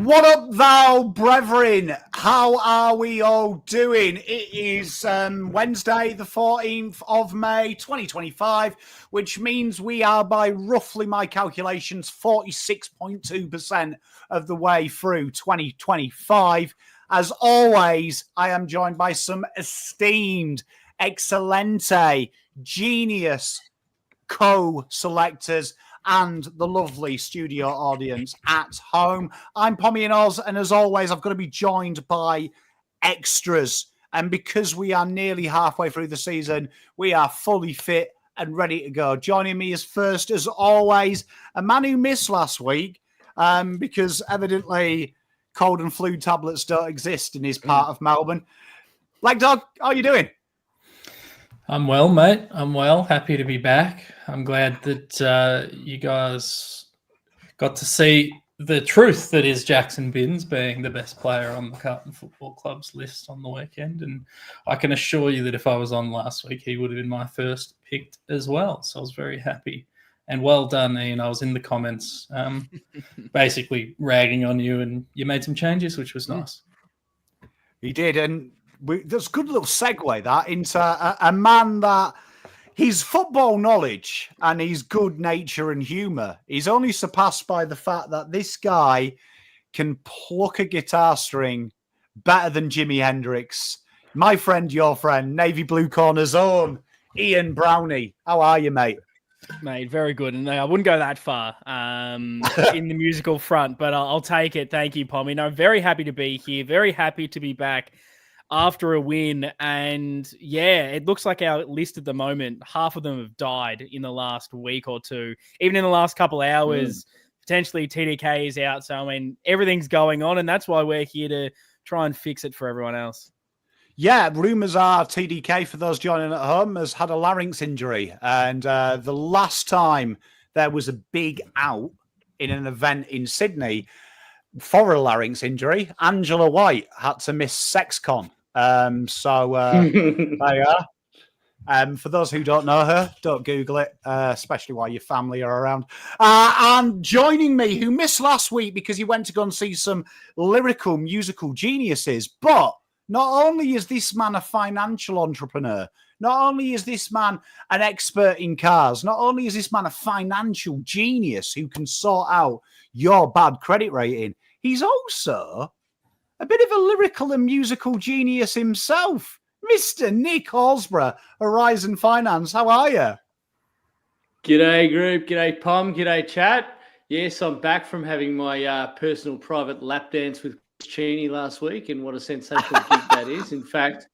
What up, thou brethren? How are we all doing? It is Wednesday, the 14th of May, 2025, which means we are, by roughly my calculations, 46.2% of the way through 2025. As always, I am joined by some esteemed, excelente, genius co-selectors and the lovely studio audience at home. I'm Pommyinoz, and as always, I've got to be joined by extras. And because we are nearly halfway through the season, we are fully fit and ready to go. Joining me is first, as always, a man who missed last week because evidently cold and flu tablets don't exist in his part of Melbourne. Like Dog, how are you doing? I'm well, mate. I'm well. Happy to be back. I'm glad that you guys got to see the truth that is Jackson Binns being the best player on the Carlton Football Club's list on the weekend. And I can assure you that if I was on last week, he would have been my first picked as well. So I was very happy. And well done, Ian. I was in the comments basically ragging on you, and you made some changes, which was nice. He did, and there's a good little segue that into a man that his football knowledge and his good nature and humour is only surpassed by the fact that this guy can pluck a guitar string better than Jimi Hendrix. My friend, your friend, Navy Blue Corner's own Ian Brownie. How are you, mate? Mate, very good. And I wouldn't go that far in the musical front, but I'll take it. Thank you, Pommy. No, very happy to be here. Very happy to be back after a win. And yeah, it looks like our list at the moment, half of them have died in the last week or two. Even in the last couple of hours, potentially TDK is out. So, I mean, everything's going on, and that's why we're here to try and fix it for everyone else. Yeah, rumours are TDK, for those joining at home, has had a larynx injury. And the last time there was a big out in an event in Sydney for a larynx injury, Angela White had to miss SexCon. There you are. For those who don't know her, don't Google it, especially while your family are around. And joining me, who missed last week because he went to go and see some lyrical musical geniuses, but not only is this man a financial entrepreneur, not only is this man an expert in cars, not only is this man a financial genius who can sort out your bad credit rating, he's also a bit of a lyrical and musical genius himself. Mr. Nick Horsburgh, Horizon Finance. How are you? G'day, group. G'day, Pom. G'day, chat. Yes, I'm back from having my personal private lap dance with Cheney last week, and what a sensational gig that is. In fact,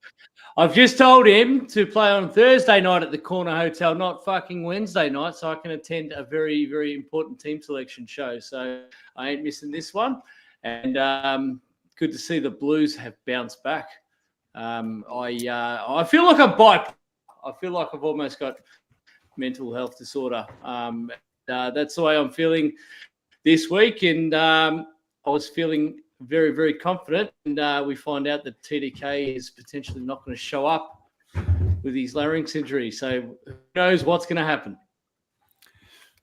I've just told him to play on Thursday night at the Corner Hotel, not fucking Wednesday night, so I can attend a very, very important team selection show. So I ain't missing this one. And good to see the Blues have bounced back. I feel like I'm bipolar. I feel like I've almost got mental health disorder. That's the way I'm feeling this week. And I was feeling very, very confident. And we find out that TDK is potentially not going to show up with his larynx injury. So who knows what's going to happen?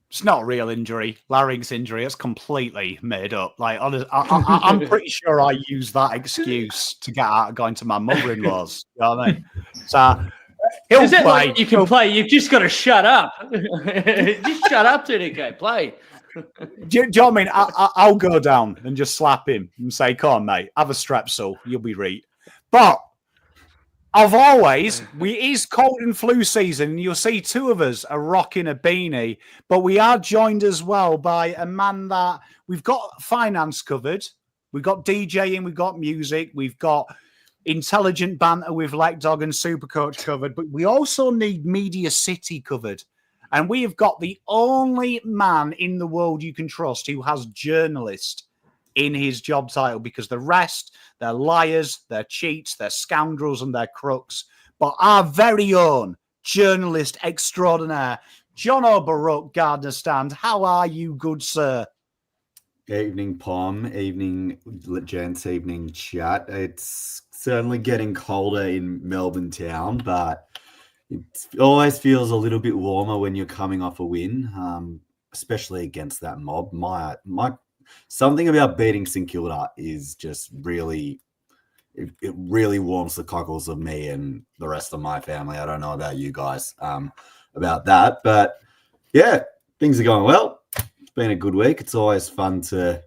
It's not a real injury, larynx injury. It's completely made up. Like, I'm pretty sure I used that excuse to get out of going to my mother-in-law's. You know what I mean? So he'll Is that play. Like you can play? You've just got to shut up. Just shut up, TDK. Play. Do you know what I mean? I'll go down and just slap him and say, "Come on, mate, have a strepsil. You'll be right." But of always, it is cold and flu season. You'll see two of us are rocking a beanie, but we are joined as well by a man that we've got finance covered. We've got DJing, we've got music, we've got intelligent banter with Lek Dog and Supercoach covered, but we also need Media City covered. And we have got the only man in the world you can trust who has journalist in his job title, because the rest, they're liars, they're cheats, they're scoundrels, and they're crooks. But our very own journalist extraordinaire, John O'Baruch, Gardner Stand. How are you, good sir? Evening, Pom. Evening, gents. Evening, chat. It's certainly getting colder in Melbourne town, but it always feels a little bit warmer when you're coming off a win, especially against that mob. My something about beating St Kilda is just really, it really warms the cockles of me and the rest of my family. I don't know about you guys about that, but yeah, things are going well. It's been a good week. It's always fun to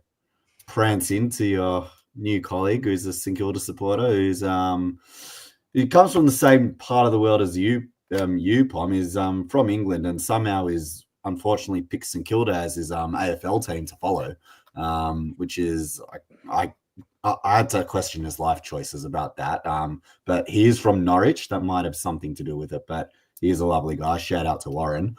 prance into your new colleague who's a St Kilda supporter who comes from the same part of the world as you, Pom, is from England and somehow is unfortunately picked St Kilda as his AFL team to follow, which is I had to question his life choices about that. But he is from Norwich. That might have something to do with it, but he is a lovely guy. Shout out to Warren.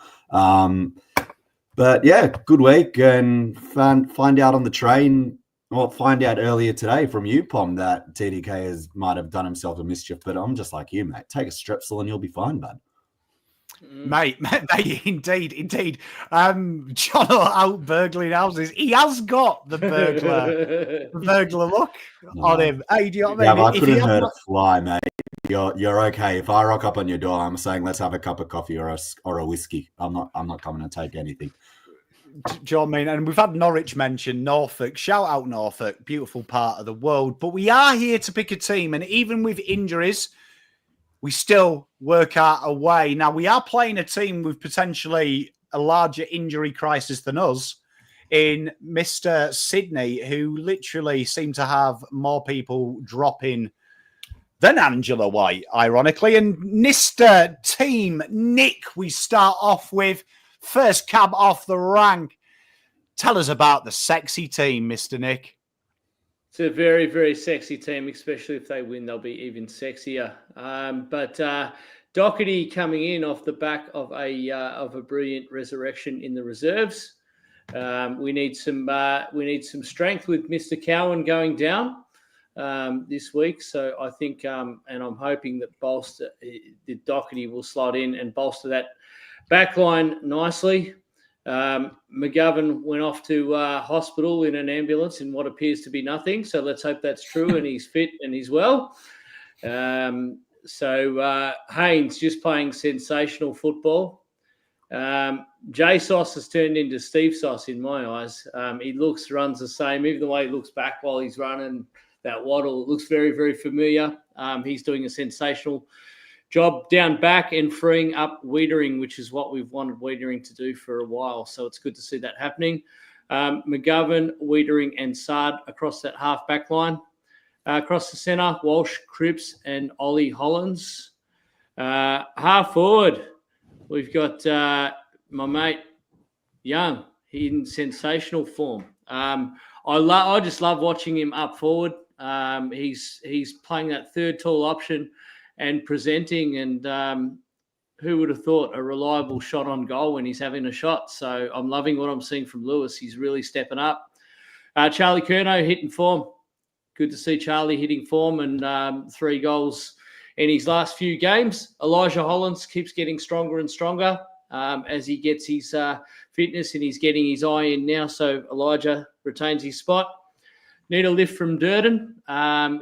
But yeah, good week, and find out on the train, or find out earlier today from you, Pom, that TDK might have done himself a mischief. But I'm just like you, mate. Take a Strepsil and you'll be fine, bud. Mate, indeed. John out burgling houses. He has got the burglar look on him. Hey, do you know what I mean? Yeah, I couldn't hurt a fly, mate. You're okay. If I rock up on your door, I'm saying let's have a cup of coffee or a whiskey. I'm not coming to take anything. Do you know what I mean? And we've had Norwich mentioned, Norfolk. Shout out Norfolk, beautiful part of the world. But we are here to pick a team, and even with injuries, we still work out a way. Now, we are playing a team with potentially a larger injury crisis than us in Mr. Sydney, who literally seem to have more people dropping than Angela White, ironically. And Mr. Team Nick, we start off with first cab off the rank. Tell us about the sexy team, Mr. Nick. It's a very, very sexy team, especially if they win, they'll be even sexier. But Doherty coming in off the back of a brilliant resurrection in the reserves. We need some strength with Mr. Cowan going down this week. So I think, and I'm hoping that Doherty will slot in and bolster that back line nicely. McGovern went off to hospital in an ambulance in what appears to be nothing. So let's hope that's true and he's fit and he's well. So Haynes just playing sensational football. J Sauce has turned into Steve Sauce in my eyes. He runs the same, even the way he looks back while he's running that waddle. It looks very, very familiar. He's doing a sensational job down back and freeing up Wiedering, which is what we've wanted Wiedering to do for a while. So it's good to see that happening. McGovern, Wiedering and Sard across that half back line. Across the centre, Walsh, Cripps and Ollie Hollins. Half forward, we've got my mate Young in sensational form. I just love watching him up forward. He's playing that third tall option and presenting, and who would have thought a reliable shot on goal when he's having a shot. So I'm loving what I'm seeing from Lewis. He's really stepping up. Charlie Curnow hitting form. Good to see Charlie hitting form and 3 goals in his last few games. Elijah Hollins keeps getting stronger and stronger as he gets his fitness and he's getting his eye in now. So Elijah retains his spot. Need a lift from Durden.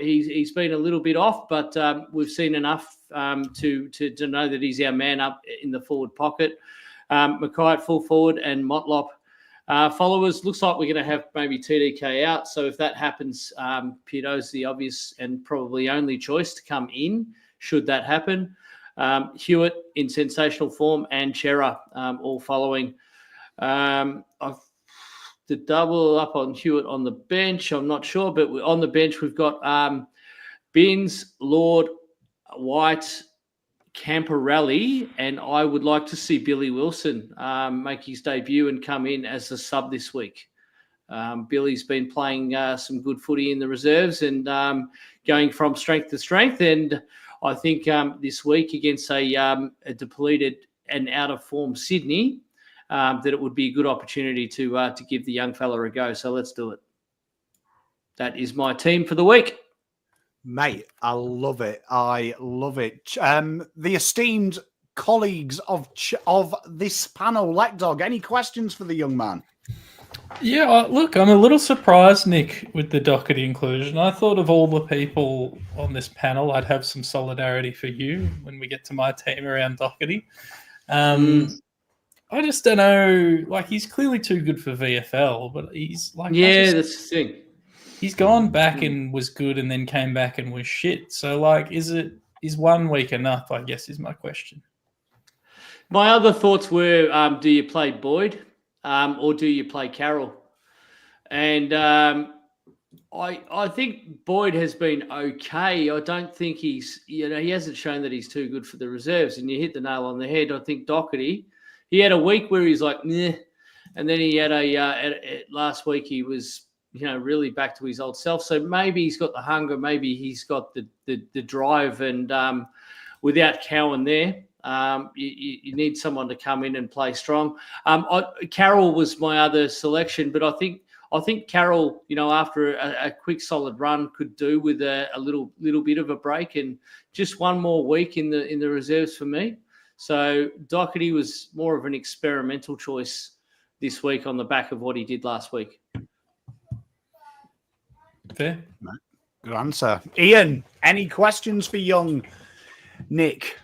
He's been a little bit off, but we've seen enough to know that he's our man up in the forward pocket. Mackay at full forward and Motlop followers. Looks like we're going to have maybe TDK out. So if that happens, Pito's the obvious and probably only choice to come in should that happen. Hewitt in sensational form and Chera all following. The double up on Hewitt on the bench, I'm not sure, but on the bench we've got Binns, Lord, White, Camporelli, and I would like to see Billy Wilson make his debut and come in as a sub this week. Billy's been playing some good footy in the reserves and going from strength to strength, and I think this week against a depleted and out of form Sydney, that it would be a good opportunity to give the young fella a go. So let's do it. That is my team for the week. Mate, I love it. The esteemed colleagues of this panel, Lekdog, any questions for the young man? Yeah, look, I'm a little surprised, Nick, with the Doherty inclusion. I thought of all the people on this panel, I'd have some solidarity for you when we get to my team around Doherty. I just don't know. Like, he's clearly too good for VFL, but he's like, Yeah, that's the thing. he's gone back and was good, and then came back and was shit. So, like, is 1 week enough? I guess is my question. My other thoughts were: do you play Boyd, or do you play Carroll? And I think Boyd has been okay. I don't think he hasn't shown that he's too good for the reserves. And you hit the nail on the head. I think Doherty, he had a week where he's like, nah. And then he had last week he was, really back to his old self. So maybe he's got the hunger. Maybe he's got the drive. And without Cowan there, you need someone to come in and play strong. Carroll was my other selection, but I think Carroll, after a quick solid run, could do with a little bit of a break and just one more week in the reserves for me. So Doherty was more of an experimental choice this week on the back of what he did last week. Fair. Good answer. Ian, any questions for young Nick?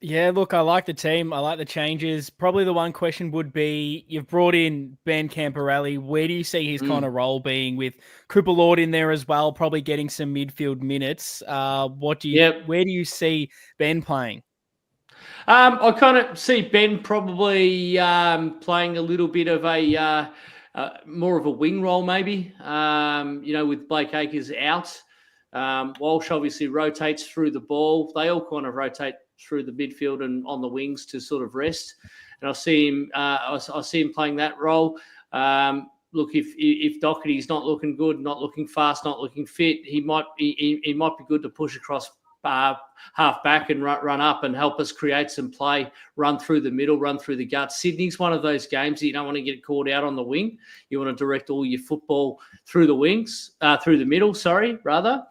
Yeah, look, I like the team. I like the changes. Probably the one question would be, you've brought in Ben Camporelli. Where do you see his kind of role being with Cooper Lord in there as well, probably getting some midfield minutes? Where do you see Ben playing? I kind of see Ben probably playing a little bit of a more of a wing role, maybe, with Blake Acres out. Walsh obviously rotates through the ball. They all kind of rotate through the midfield and on the wings to sort of rest. And I see him playing that role. Look, if Doherty's not looking good, not looking fast, not looking fit, he might be good to push across half back and run up and help us create some play, run through the middle, run through the gut. Sydney's one of those games that you don't want to get caught out on the wing. You want to direct all your football through through the middle, rather.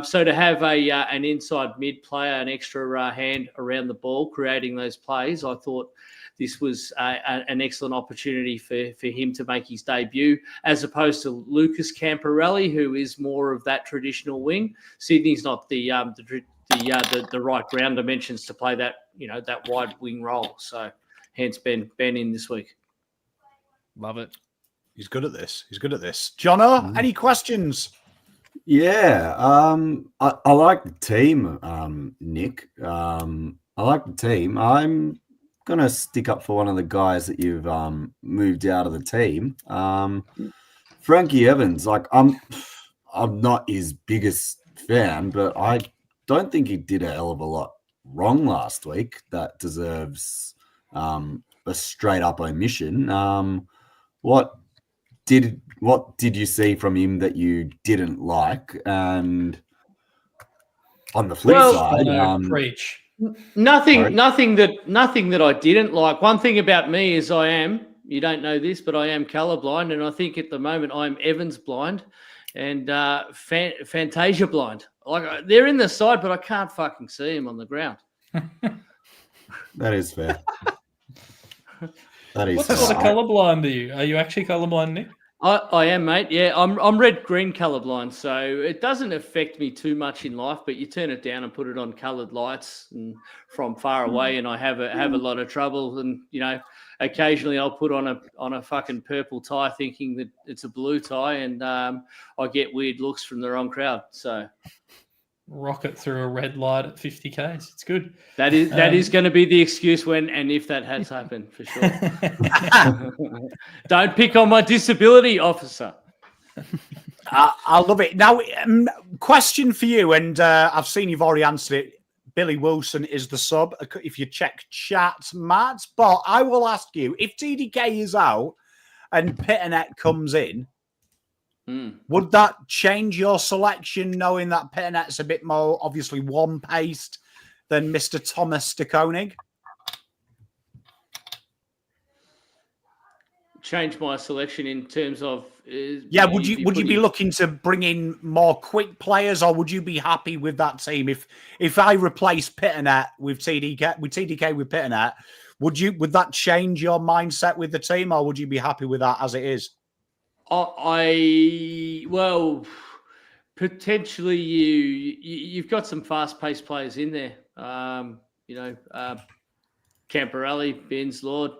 So to have an inside mid player, an extra hand around the ball, creating those plays, I thought this was an excellent opportunity for him to make his debut, as opposed to Lucas Camporelli, who is more of that traditional wing. Sydney's not the right ground dimensions to play that that wide wing role. So hence Ben in this week. Love it. He's good at this. Jono, any questions? Yeah, I like the team, Nick. I like the team. I'm gonna stick up for one of the guys that you've moved out of the team, Frankie Evans. Like, I'm not his biggest fan, but I don't think he did a hell of a lot wrong last week that deserves a straight up omission. What did you see from him that you didn't like? And on the flip side, preach. Nothing that I didn't like. One thing about me is you don't know this, but I am colorblind, and I think at the moment I'm Evans blind and Fantasia blind. Like, they're in the side, but I can't fucking see him on the ground. That is fair. That is What fair. sort of colorblind are you? Are you actually colorblind, Nick? I am, mate. Yeah, I'm red-green colorblind, so it doesn't affect me too much in life. But you turn it down and put it on colored lights and from far away, and I have a lot of trouble. And occasionally I'll put on a fucking purple tie, thinking that it's a blue tie, and I get weird looks from the wrong crowd. So rocket through a red light at 50 k's. It's good. That is going to be the excuse when and if that has happened, for sure. Don't pick on my disability, officer. I love it. Now, question for you, and I've seen you've already answered it. Billy Wilson is the sub. If you check chat, Matt, but I will ask you, if TDK is out and Pitternet comes in, would that change your selection, knowing that Pitternet's a bit more obviously one-paced than Mr. Thomas de Koning? Change my selection in terms of would you be looking to bring in more quick players, or would you be happy with that team if I replace Pitternet with TDK with Pitternet? Would that change your mindset with the team, or would you be happy with that as it is? Potentially you've got some fast-paced players in there. Camperelli, Binns, Lord.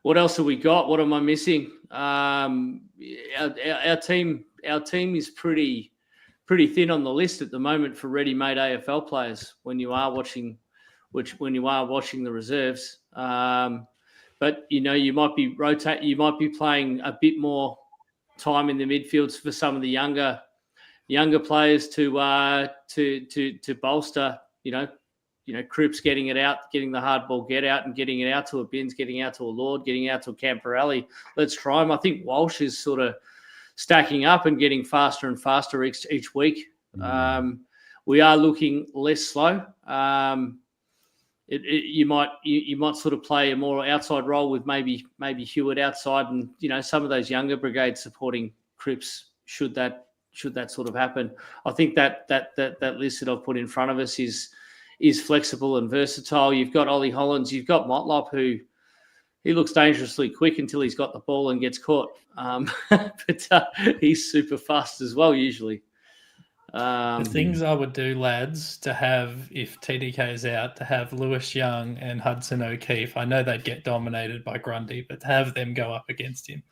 What else have we got? What am I missing? Our team is pretty thin on the list at the moment for ready-made AFL players. When you are watching the reserves, but you might be playing a bit more time in the midfields for some of the younger players to bolster. Cripps getting it out, getting the hard ball get out, and getting it out to a Binns, getting out to a Lord, getting out to a Camperelli. Let's try him. I think Walsh is sort of stacking up and getting faster and faster each week. We are looking less slow. You might sort of play a more outside role with maybe Hewitt outside, and some of those younger brigades supporting Cripps should that sort of happen. I think that list that I've put in front of us is flexible and versatile. You've got Ollie Hollands, you've got Motlop, who he looks dangerously quick until he's got the ball and gets caught. But he's super fast as well, usually. The things I would do, lads, to have, if TDK is out, to have Lewis Young and Hudson O'Keefe. I know they'd get dominated by Grundy, but to have them go up against him,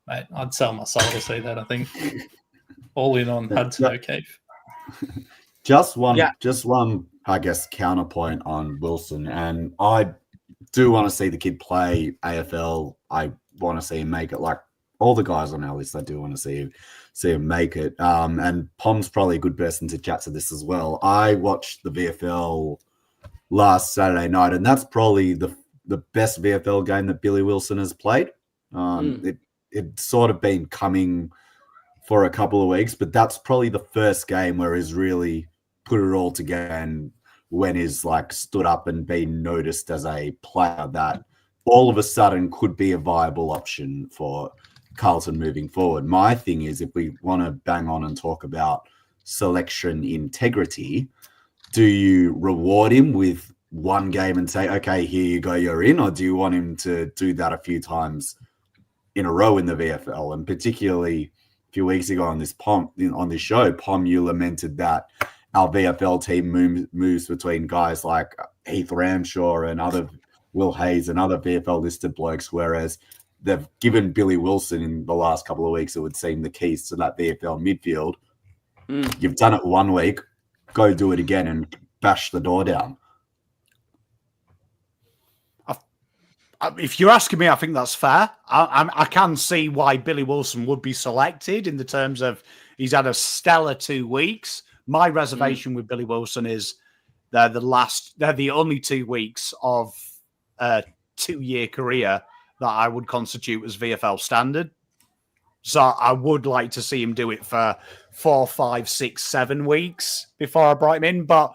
mate, I'd sell my soul to see that, I think. All in on Hudson O'Keefe. Just one, I guess, counterpoint on Wilson. And I do want to see the kid play AFL. I want to see him make it, like all the guys on our list. I do want to see him make it. And Pom's probably a good person to chat to this as well. I watched the VFL last Saturday night, and that's probably the best VFL game that Billy Wilson has played. It's sort of been coming for a couple of weeks, but that's probably the first game where he's really put it all together, and when he's like stood up and been noticed as a player that all of a sudden could be a viable option for Carlton moving forward. My thing is, if we want to bang on and talk about selection integrity, do you reward him with one game and say, okay, here you go, you're in, or do you want him to do that a few times in a row in the VFL? And particularly a few weeks ago on this show, Pom, you lamented that our VFL team moves between guys like Heath Ramshaw and other Will Hayes and other VFL listed blokes, whereas they've given Billy Wilson in the last couple of weeks, it would seem, the keys to that VFL midfield. You've done it 1 week, go do it again and bash the door down. If you're asking me, I think that's fair. I can see why Billy Wilson would be selected in the terms of he's had a stellar 2 weeks. My reservation with Billy Wilson is they're the only 2 weeks of a 2-year career that I would constitute as VFL standard. So I would like to see him do it for 4, 5, 6, 7 weeks before I brought him in. But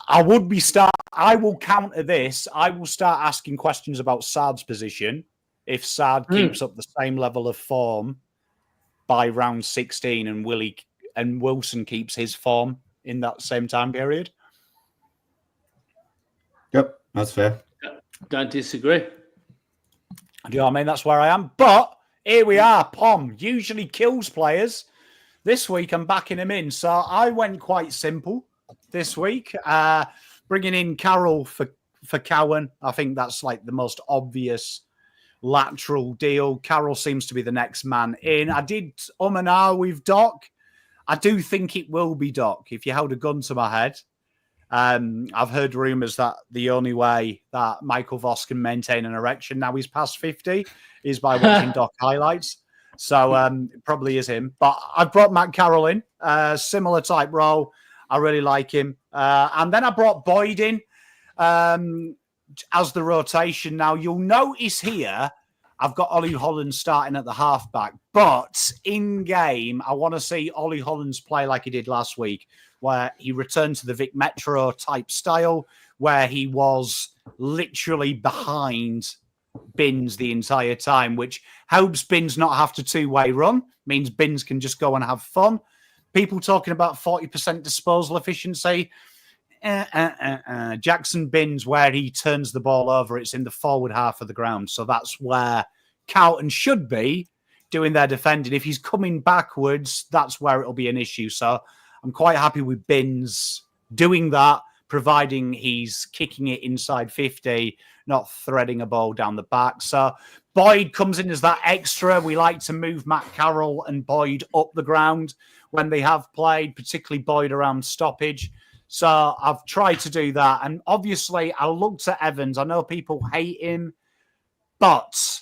I will counter this. I will start asking questions about Saad's position. If Saad keeps up the same level of form by round 16 and Wilson keeps his form in that same time period. Yep, that's fair. Don't disagree. Do you know what I mean? That's where I am. But here we are. Pom usually kills players. This week, I'm backing him in. So I went quite simple this week, bringing in Carroll for Cowan. I think that's like the most obvious lateral deal. Carroll seems to be the next man in. I did and ah with Doc. I do think it will be Doc. If you held a gun to my head, I've heard rumours that the only way that Michael Voss can maintain an erection now he's past 50 is by watching Doc highlights. So it probably is him. But I've brought Matt Carroll in, similar type role. I really like him. And then I brought Boyd in as the rotation. Now, you'll notice here, I've got Ollie Hollands starting at the halfback. But in game, I want to see Ollie Hollands play like he did last week, where he returned to the Vic Metro type style, where he was literally behind Binns the entire time, which helps Binns not have to two-way run, means Binns can just go and have fun. People talking about 40% disposal efficiency. Jackson Binns, where he turns the ball over, it's in the forward half of the ground. So that's where Carlton should be doing their defending. If he's coming backwards, that's where it'll be an issue. So I'm quite happy with Binns doing that, providing he's kicking it inside 50, not threading a ball down the back. So Boyd comes in as that extra. We like to move Matt Carroll and Boyd up the ground when they have played, particularly Boyd around stoppage. So I've tried to do that. And obviously, I looked at Evans. I know people hate him, but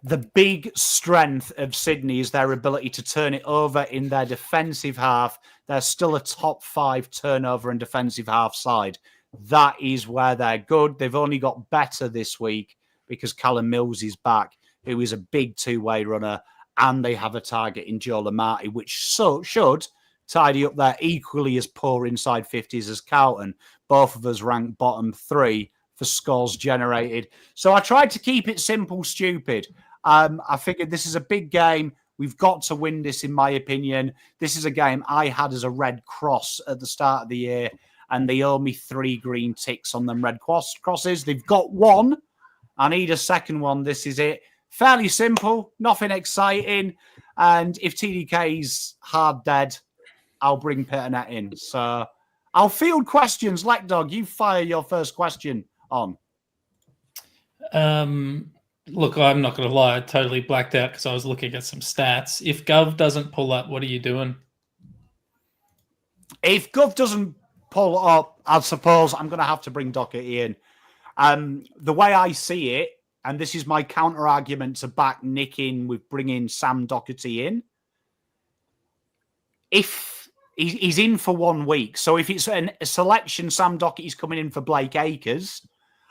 the big strength of Sydney is their ability to turn it over in their defensive half. They're still a top 5 turnover and defensive half side. That is where they're good. They've only got better this week because Callum Mills is back, who is a big two-way runner, and they have a target in Joe Lamati, which should tidy up their equally as poor inside 50s as Carlton. Both of us rank bottom 3 for scores generated. So I tried to keep it simple, stupid. I figured this is a big game. We've got to win this, in my opinion. This is a game I had as a red cross at the start of the year, and they owe me 3 green ticks on them red crosses. They've got 1. I need a second one. This is it. Fairly simple, nothing exciting. And if TDK's hard dead, I'll bring Peternet in. So I'll field questions. Lekdog, you fire your first question on. Look, I'm not going to lie. I totally blacked out because I was looking at some stats. If Gov doesn't pull up, what are you doing? If Gov doesn't pull up, I suppose I'm going to have to bring Doherty in. The way I see it, and this is my counter argument to back Nick in with bringing Sam Doherty in. If he's in for 1 week, so if it's a selection, Sam Doherty's coming in for Blake Acres,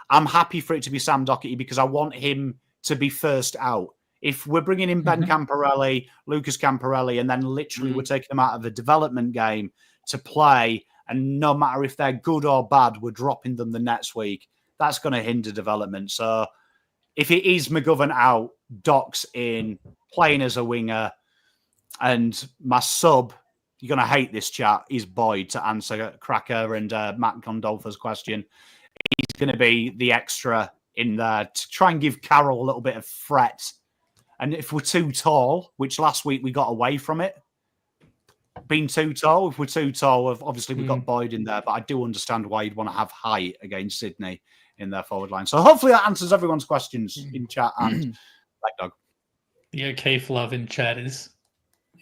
I'm happy for it to be Sam Doherty because I want him to be first out. If we're bringing in Ben Camporelli, Lucas Camporelli, and then literally we're taking them out of the development game to play, and no matter if they're good or bad, we're dropping them the next week, that's going to hinder development. So if it is McGovern out, Doc's in, playing as a winger, and my sub, you're going to hate this chat, is Boyd to answer Cracker and Matt Gondolfa's question. He's going to be the extra in there to try and give Carroll a little bit of threat. And if we're too tall, which last week we got away from it, being too tall, if we're too tall, obviously we've got Boyd in there, but I do understand why you'd want to have height against Sydney in their forward line. So hopefully that answers everyone's questions in chat and Lekdog. The O'Keefe love in chat is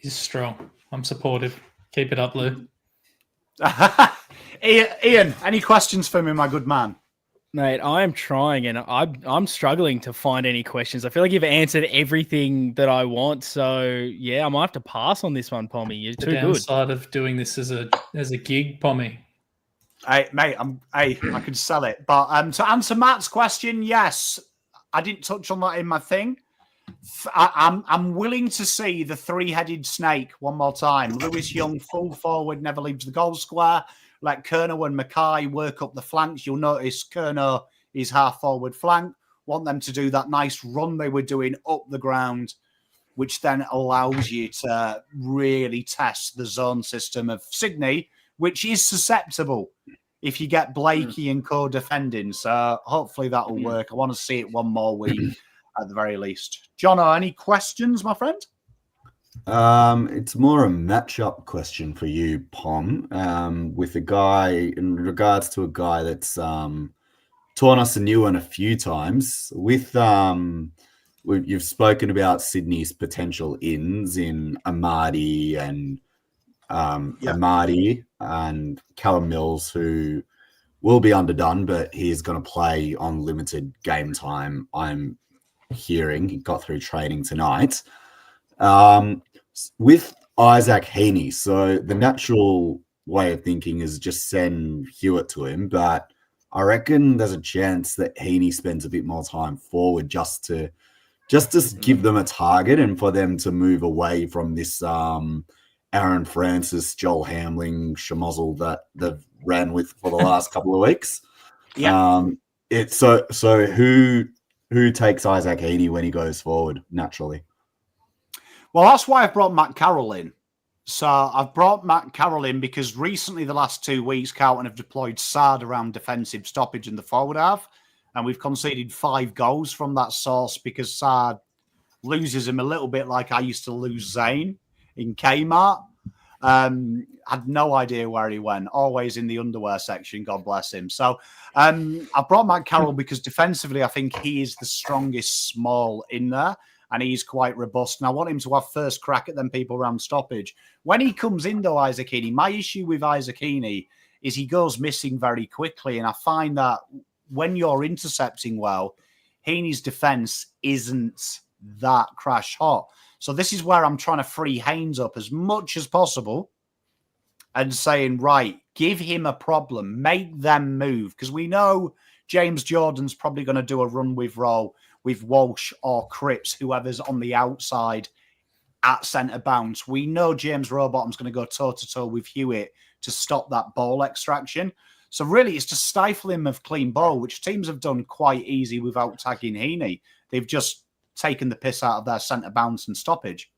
strong. I'm supportive. Keep it up, Lou. Ian, any questions for me, my good man? Mate, I am trying, and I'm struggling to find any questions. I feel like you've answered everything that I want. So yeah, I might have to pass on this one, Pommy. You're too good. The downside of doing this as a gig, Pommy. Hey, mate, I could sell it. But to answer Matt's question, yes, I didn't touch on that in my thing. I'm willing to see the 3-headed snake one more time. Lewis Young, full forward, never leaves the goal square. Let Kerno and Mackay work up the flanks. You'll notice Kerno is half forward flank. Want them to do that nice run they were doing up the ground, which then allows you to really test the zone system of Sydney, which is susceptible if you get Blakey and co-defending. So hopefully that will work. I want to see it one more week at the very least. Jono, any questions, my friend? It's more a matchup question for you, Pom, with a guy in regards to a guy that's torn us a new one a few times. With you've spoken about Sydney's potential ins in Amadi and Amadi and Callum Mills, who will be underdone, but he is going to play on limited game time. I'm hearing he got through training tonight. With Isaac Heaney, so the natural way of thinking is just send Hewitt to him, but I reckon there's a chance that Heaney spends a bit more time forward just to give them a target and for them to move away from this Aaron Francis, Joel Hamling, schmozzle that they've ran with for the last couple of weeks. Yeah. So who takes Isaac Heaney when he goes forward naturally? Well, that's why I've brought Matt Carroll in. So I've brought Matt Carroll in because recently, the last 2 weeks, Carlton have deployed Sard around defensive stoppage in the forward half, and we've conceded 5 goals from that source because Sard loses him a little bit like I used to lose Zane in Kmart. Had no idea where he went. Always in the underwear section. God bless him. So I brought Matt Carroll because defensively, I think he is the strongest small in there, and he's quite robust. And I want him to have first crack at them people around stoppage. When he comes in, though, Isaac Heaney, my issue with Isaac Heaney is he goes missing very quickly, and I find that when you're intercepting well, Heaney's defense isn't that crash hot. So this is where I'm trying to free Haynes up as much as possible and saying, right, give him a problem, make them move. Because we know James Jordan's probably going to do a run with roll with Walsh or Cripps, whoever's on the outside at centre bounce. We know James Rowbottom's going to go toe-to-toe with Hewitt to stop that ball extraction. So really, it's to stifle him of clean ball, which teams have done quite easy without tagging Heaney. They've just taken the piss out of their centre bounce and stoppage.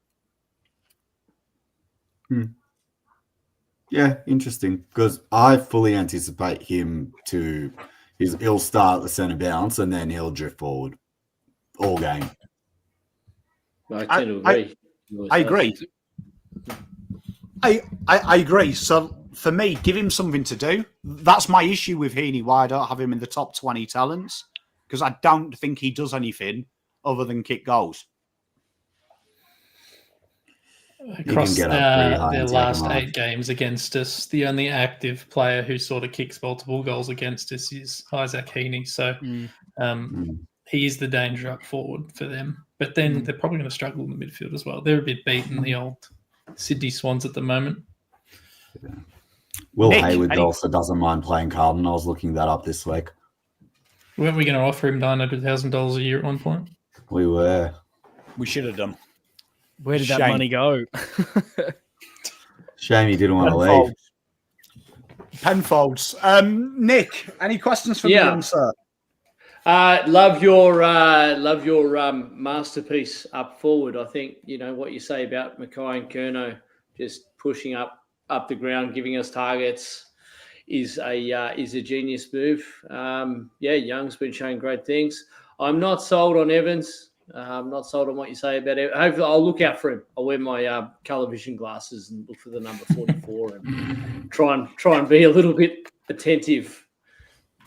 Yeah, interesting. Because I fully anticipate him to... He'll start at the centre bounce and then he'll drift forward all game. I tend to agree. I agree. I agree. So for me, give him something to do. That's my issue with Heaney, why I don't have him in the top 20 talents, because I don't think he does anything other than kick goals. Across their last 8 games against us, the only active player who sort of kicks multiple goals against us is Isaac Heaney. So he is the danger up forward for them. But then they're probably going to struggle in the midfield as well. They're a bit beaten, the old Sydney Swans at the moment. Yeah. Will Nick, Hayward also doesn't mind playing Carlton. I was looking that up this week. Weren't we going to offer him $900,000 a year at one point? We were. We should have done. Where did that money go? Shame he didn't want to leave. Penfolds. Nick, any questions for me, sir? Love your masterpiece up forward. I think what you say about Mackay and Curnow just pushing up the ground, giving us targets is a genius move. Young's been showing great things. I'm not sold on Evans. I'm not sold on what you say about it. Hopefully, I'll look out for him. I'll wear my colour vision glasses and look for the number 44 and try and be a little bit attentive.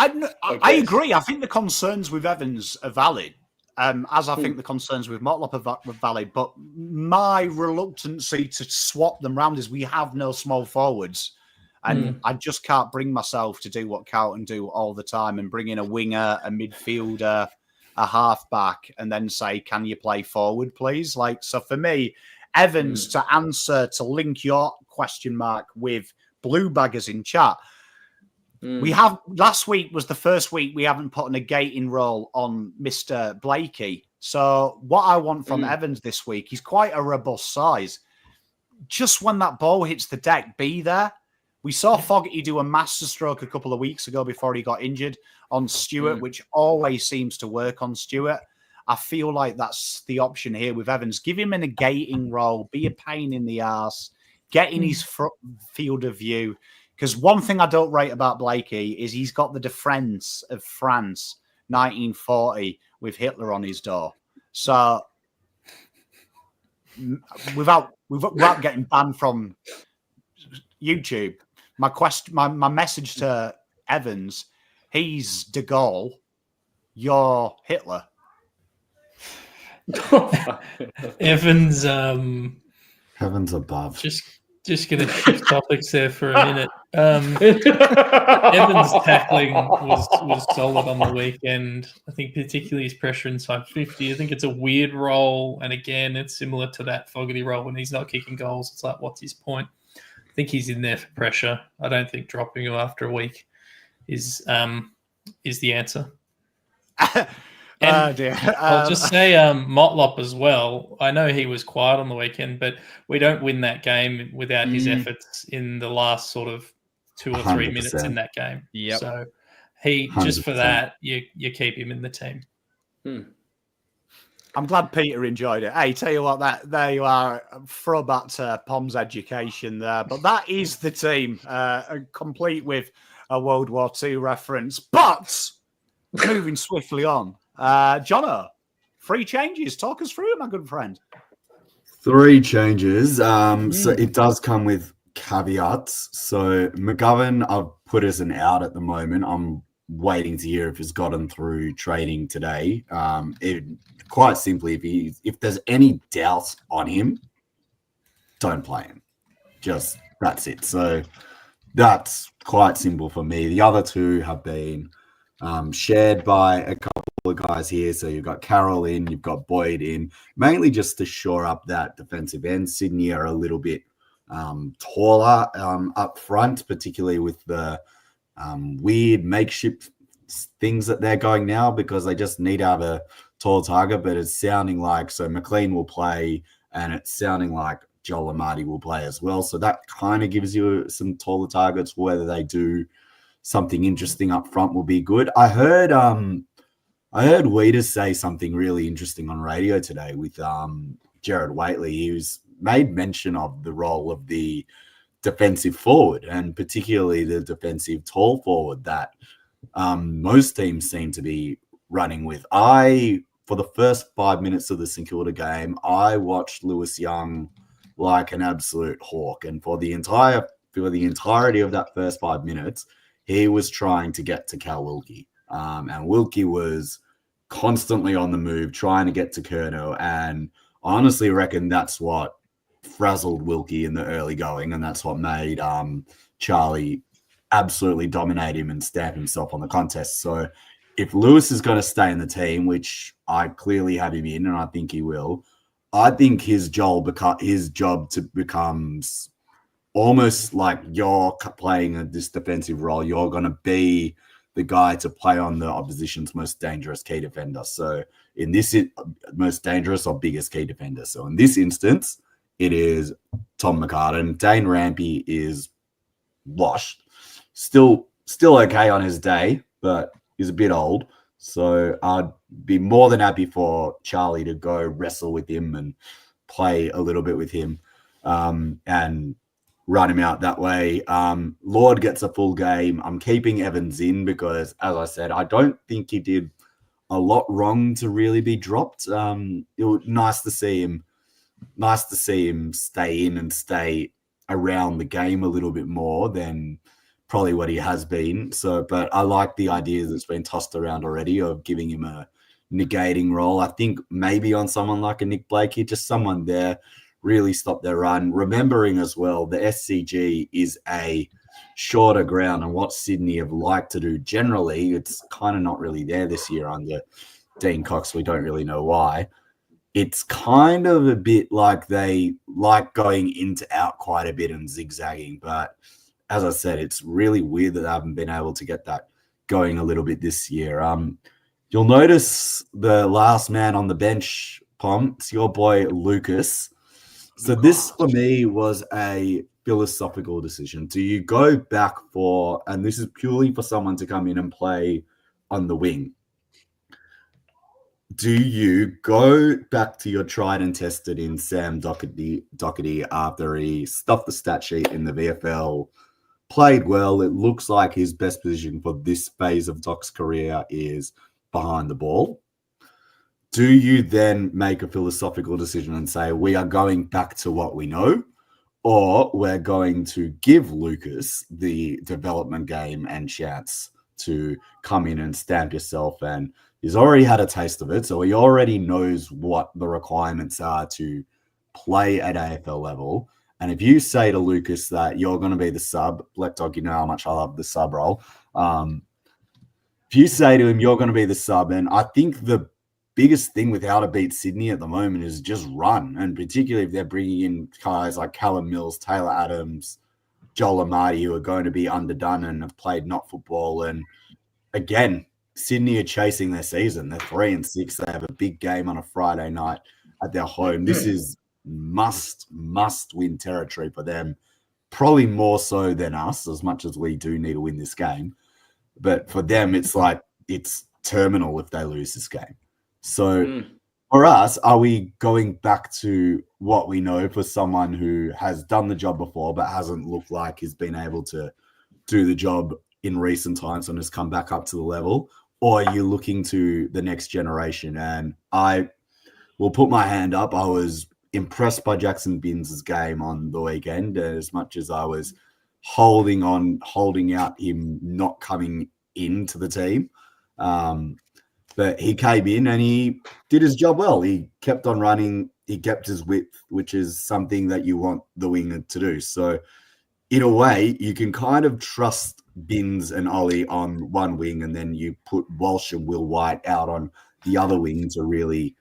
I agree. I think the concerns with Evans are valid, as I think the concerns with Motlop are valid. But my reluctancy to swap them round is we have no small forwards. And I just can't bring myself to do what Carlton do all the time and bring in a winger, a midfielder, a halfback, and then say, can you play forward, please? So for me, Evans, to link your question mark with Blue Baggers in chat, we have, last week was the first week we haven't put a negating role on Mr. Blakey. So what I want from Evans this week, he's quite a robust size. Just when that ball hits the deck, be there. We saw Fogarty do a masterstroke a couple of weeks ago before he got injured on Stewart, which always seems to work on Stewart. I feel like that's the option here with Evans. Give him a negating role, be a pain in the arse, get in his field of view. Because one thing I don't rate about Blakey is he's got the defense of France 1940 with Hitler on his door. So without getting banned from YouTube, my message to Evans, he's De Gaulle, you're Hitler. Evans, heavens above. Just going to shift topics there for a minute. Evans' tackling was solid on the weekend. I think particularly his pressure inside 50. I think it's a weird role, and again, it's similar to that Fogarty role when he's not kicking goals. It's like, what's his point? I think he's in there for pressure. I don't think dropping him after a week is the answer. Oh dear. I'll just say Motlop as well. I know he was quiet on the weekend, but we don't win that game without his efforts in the last sort of 2 or 3 minutes in that game. Yep. So he 100%. Just for that, you keep him in the team. I'm glad Peter enjoyed it. Hey, tell you what, there you are, throwback to Pom's education there. But that is the team, complete with a World War II reference. But moving swiftly on, Jono, 3 changes. Talk us through it, my good friend. 3 changes. So it does come with caveats. So McGovern, I've put as an out at the moment. I'm waiting to hear if he's gotten through training today. Quite simply, if there's any doubt on him, don't play him. Just that's it. So that's quite simple for me. The other two have been shared by a couple of guys here. So you've got Carroll in, you've got Boyd in, mainly just to shore up that defensive end. Sydney are a little bit taller up front, particularly with the weird makeshift things that they're going now, because they just need to have a tall target. But it's sounding like, so McLean will play, and it's sounding like Joel Amati will play as well. So that kind of gives you some taller targets. Whether they do something interesting up front will be good. I heard Weeders say something really interesting on radio today with Jared Waitley. He was made mention of the role of the defensive forward, and particularly the defensive tall forward that most teams seem to be running with. For the first 5 minutes of the St Kilda game, I watched Lewis Young like an absolute hawk, and for the entirety of that first 5 minutes, he was trying to get to Cal Wilkie, and Wilkie was constantly on the move, trying to get to Curnow, and I honestly reckon that's what frazzled Wilkie in the early going, and that's what made Charlie absolutely dominate him and stamp himself on the contest. So if Lewis is going to stay in the team, which I clearly have him in, and I think he will, I think his job becomes almost like you're playing this defensive role. You're going to be the guy to play on the opposition's most dangerous key defender. So in this, most dangerous or biggest key defender. So in this instance, it is Tom McCartan. Dane Rampy is washed. Still okay on his day, but he's a bit old. So I'd be more than happy for Charlie to go wrestle with him and play a little bit with him and run him out that way. Lord gets a full game. I'm keeping Evans in because, as I said, I don't think he did a lot wrong to really be dropped. It was nice to see him stay in and stay around the game a little bit more than probably what he has been. So, but I like the idea that's been tossed around already of giving him a negating role. I think maybe on someone like a Nick Blakey, just someone there, really stop their run. Remembering as well, the SCG is a shorter ground, and what Sydney have liked to do generally, it's kind of not really there this year under Dean Cox. We don't really know why. It's kind of a bit like they like going into out quite a bit and zigzagging, but as I said, it's really weird that they haven't been able to get that going a little bit this year. You'll notice the last man on the bench, Pom, it's your boy Lucas. So this for me was a philosophical decision. Do you go back for, and this is purely for someone to come in and play on the wing, do you go back to your tried and tested in Sam Doherty after he stuffed the stat sheet in the VFL, played well? It looks like his best position for this phase of Doc's career is behind the ball. Do you then make a philosophical decision and say, we are going back to what we know, or we're going to give Lucas the development game and chance to come in and stamp yourself? And he's already had a taste of it, so he already knows what the requirements are to play at AFL level. And if you say to Lucas that you're going to be the sub, Black Dog, you know how much I love the sub role. If you say to him, you're going to be the sub, and I think the biggest thing with how to beat Sydney at the moment is just run, and particularly if they're bringing in guys like Callum Mills, Taylor Adams, Joel Amati, who are going to be underdone and have played not football. And again, Sydney are chasing their season. They're 3-6. They have a big game on a Friday night at their home. This is must win territory for them, probably more so than us, as much as we do need to win this game. But for them, it's like it's terminal if they lose this game. So for us, are we going back to what we know for someone who has done the job before but hasn't looked like he's been able to do the job in recent times and has come back up to the level? Or are you looking to the next generation? And I will put my hand up. I was impressed by Jackson Binns' game on the weekend, as much as I was holding out him not coming into the team. But he came in and he did his job well. He kept on running. He kept his width, which is something that you want the winger to do. So in a way, you can kind of trust Binns and Ollie on one wing, and then you put Walsh and Will White out on the other wing to really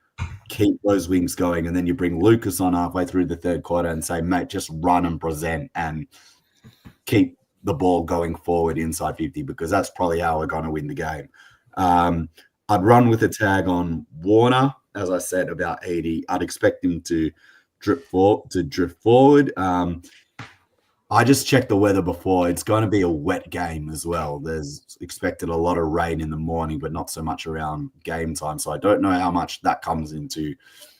keep those wings going. And then you bring Lucas on halfway through the third quarter and say, mate, just run and present and keep the ball going forward inside 50, because that's probably how we're going to win the game. I'd run with a tag on Warner, as I said about 80. I'd expect him to drift forward. I just checked the weather before. It's going to be a wet game as well. There's expected a lot of rain in the morning, but not so much around game time. So I don't know how much that comes into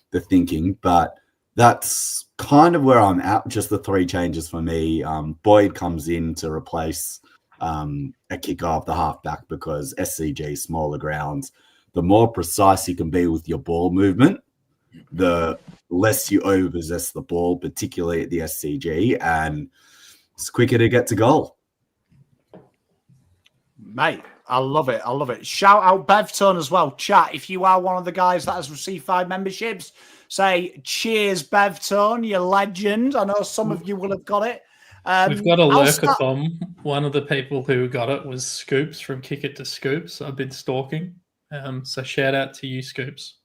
the thinking, but that's kind of where I'm at. Just the three changes for me. Boyd comes in to replace a kicker off the halfback, because SCG, smaller grounds, the more precise you can be with your ball movement, the less you overpossess the ball, particularly at the SCG, and it's quicker to get to goal. Mate, I love it. I love it. Shout out Bevton as well. Chat, if you are one of the guys that has received 5 memberships, say cheers, Bevton, you legend. I know some of you will have got it. We've got a lurker bomb. One of the people who got it was Scoops from Kick It to Scoops. I've been stalking. So shout out to you, Scoops.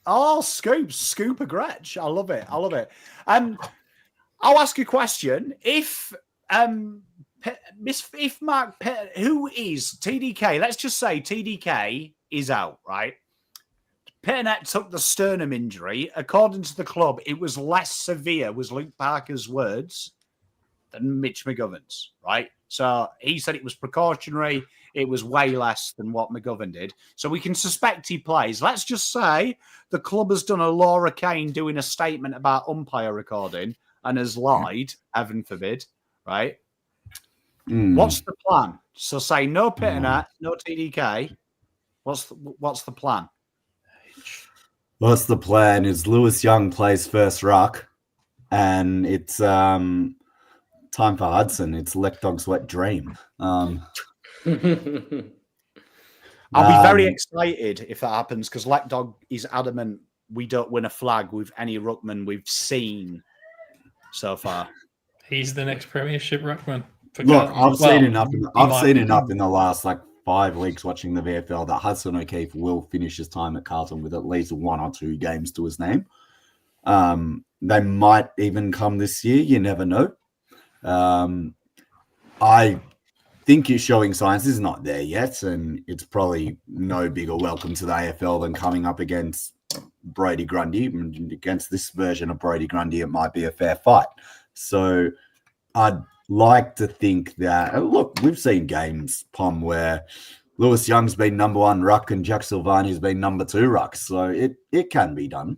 Oh, Scoops, Scooper Gretch. I love it. I love it. I'll ask a question. If Mark, who is TDK? Let's just say TDK is out, right? Pitternet took the sternum injury. According to the club, it was less severe, was Luke Parker's words, than Mitch McGovern's, right? So he said it was precautionary. It was way less than what McGovern did. So we can suspect he plays. Let's just say the club has done a Laura Kane doing a statement about umpire recording and has lied, heaven forbid, right? What's the plan? So say no Pitternet, no TDK. What's the plan? What's the plan is Lewis Young plays first ruck, and it's time for Hudson. It's Leckdog's wet dream. I'll be very excited if that happens, because Leckdog is adamant we don't win a flag with any ruckman we've seen so far. He's the next premiership ruckman. Look, I've seen enough in the last 5 weeks watching the VFL that Hudson O'Keefe will finish his time at Carlton with at least 1 or 2 games to his name. They might even come this year. You never know. I think he's showing signs. He's not there yet, and it's probably no bigger welcome to the AFL than coming up against Brody Grundy. Against this version of Brody Grundy, it might be a fair fight. So I'd like to think that, look, we've seen games, Pom, where Lewis Young's been number 1 ruck and Jack Silvani's been number 2 ruck. So it can be done.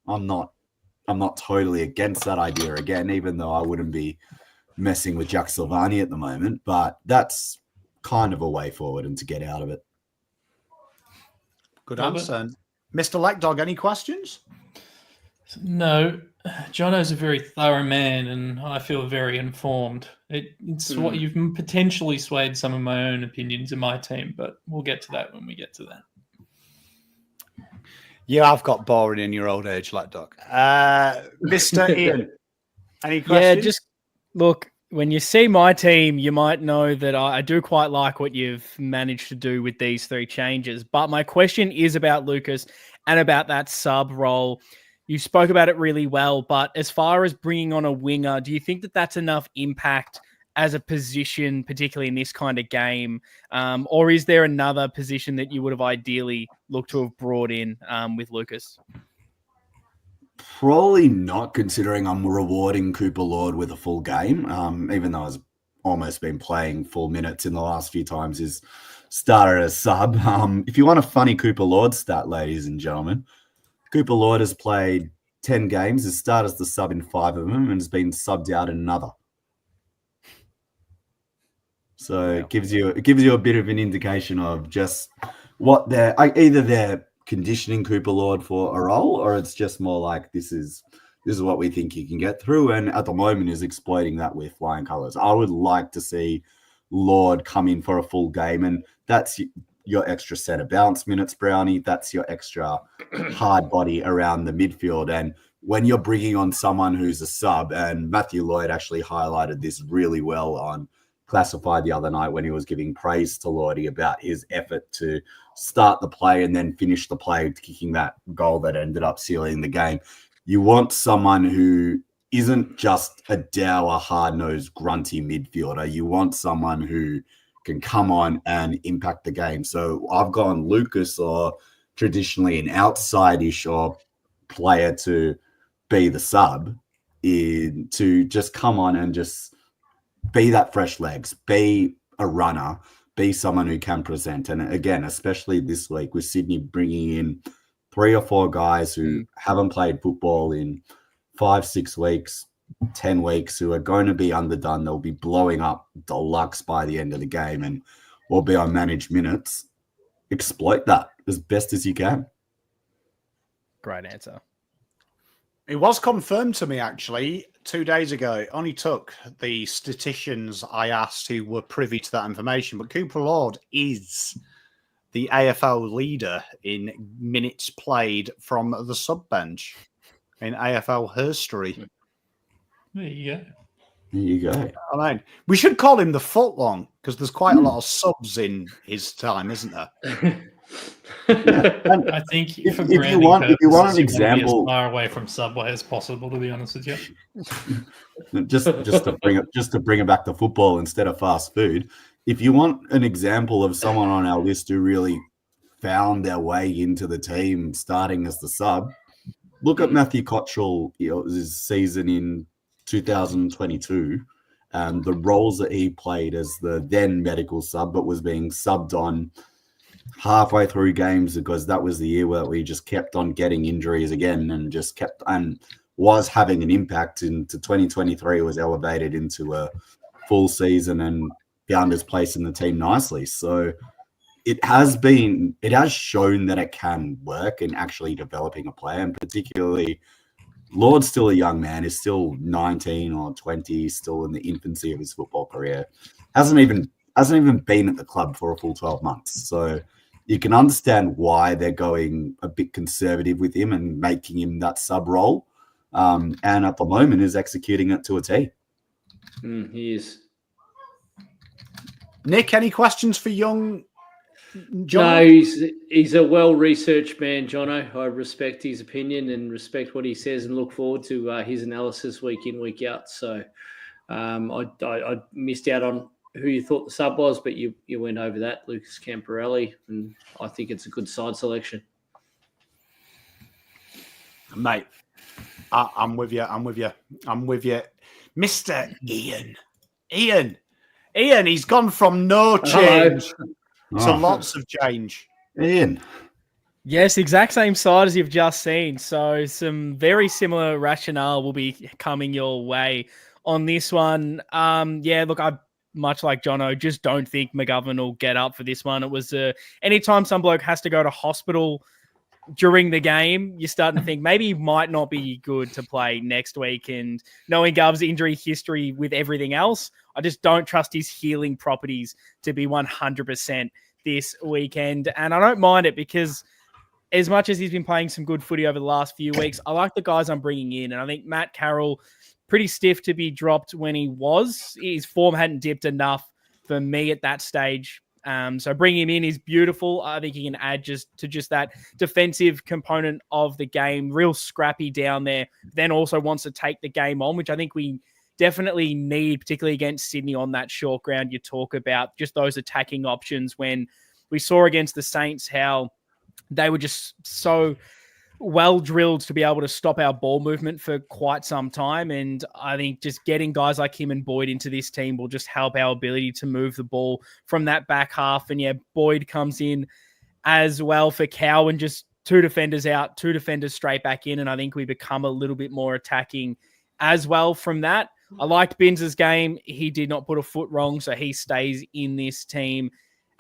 I'm not totally against that idea again, even though I wouldn't be messing with Jack Silvani at the moment, but that's kind of a way forward and to get out of it. Good answer. Mr. Leckdog, any questions? No. Jono's a very thorough man, and I feel very informed. It's what you've potentially swayed some of my own opinions in my team, but we'll get to that when we get to that. Yeah, I've got boring in your old age, Leckdog. Mr. Ian, any questions? Yeah, just look, when you see my team, you might know that I do quite like what you've managed to do with these 3 changes. But my question is about Lucas and about that sub role. You spoke about it really well, but as far as bringing on a winger, do you think that that's enough impact as a position, particularly in this kind of game? Or is there another position that you would have ideally looked to have brought in with Lucas? Probably not, considering I'm rewarding Cooper Lord with a full game, even though I've almost been playing full minutes in the last few times he's started as sub. If you want a funny Cooper Lord stat, ladies and gentlemen, Cooper Lord has played 10 games, has started as the sub in 5 of them, and has been subbed out in another. So it gives you a bit of an indication of just what they're conditioning Cooper Lord for a role, or it's just more like this is this is what we think he can get through. And at the moment is exploiting that with flying colours. I would like to see Lord come in for a full game, and that's your extra set of bounce minutes, Brownie. That's your extra hard body around the midfield. And when you're bringing on someone who's a sub, and Matthew Lloyd actually highlighted this really well on Classified the other night when he was giving praise to Lordy about his effort to start the play and then finish the play, kicking that goal that ended up sealing the game. You want someone who isn't just a dour, hard-nosed, grunty midfielder. You want someone who can come on and impact the game. So I've gone Lucas, or traditionally an outside-ish or player to be the sub, to just come on and just be that fresh legs, be a runner, be someone who can present. And again, especially this week with Sydney bringing in 3 or 4 guys who haven't played football in 5-6 weeks, 10 weeks, who are going to be underdone. They'll be blowing up deluxe by the end of the game and will be on managed minutes. Exploit that as best as you can. Great answer. It was confirmed to me, actually, 2 days ago. It only took the statisticians I asked who were privy to that information. But Cooper Lord is the AFL leader in minutes played from the sub bench in AFL history. There you go. There you go. I mean, we should call him the footlong, because there's quite a lot of subs in his time, isn't there? I think if you want an example, as far away from Subway as possible, to be honest with you. just to bring it back to football instead of fast food. If you want an example of someone on our list who really found their way into the team, starting as the sub, look at Matthew Cottrell. His season in 2022. The roles that he played as the then medical sub, but was being subbed on halfway through games, because that was the year where we just kept on getting injuries again and just kept and was having an impact. Into 2023 was elevated into a full season and found his place in the team nicely. So it has shown that it can work in actually developing a player, and particularly Lord's still a young man. He's still 19 or 20, still in the infancy of his football career. Hasn't even been at the club for a full 12 months. So you can understand why they're going a bit conservative with him and making him that sub role. And at the moment is executing it to a T. He is. Nick, any questions for young John? No, he's a well-researched man, Jono. I respect his opinion and respect what he says and look forward to his analysis week in, week out. So I missed out on who you thought the sub was, but you went over that, Lucas Camporelli, and I think it's a good side selection. Mate, I'm with you. Mr. Ian, he's gone from no change to lots of change. Ian. Yes, exact same side as you've just seen. So some very similar rationale will be coming your way on this one. Look, I much like Jono, just don't think McGovern will get up for this one. It was anytime some bloke has to go to hospital during the game, you're starting to think maybe he might not be good to play next week. And knowing Gov's injury history with everything else, I just don't trust his healing properties to be 100% this weekend. And I don't mind it, because as much as he's been playing some good footy over the last few weeks, I like the guys I'm bringing in. And I think Matt Carroll, pretty stiff to be dropped when he was. His form hadn't dipped enough for me at that stage. So bringing him in is beautiful. I think he can add just that defensive component of the game, real scrappy down there, then also wants to take the game on, which I think we definitely need, particularly against Sydney on that short ground you talk about, just those attacking options. When we saw against the Saints how they were just so well drilled to be able to stop our ball movement for quite some time. And I think just getting guys like him and Boyd into this team will just help our ability to move the ball from that back half. And yeah, Boyd comes in as well for Cow, and just 2 defenders out, 2 defenders straight back in. And I think we become a little bit more attacking as well from that. I liked Binns' game. He did not put a foot wrong, so he stays in this team.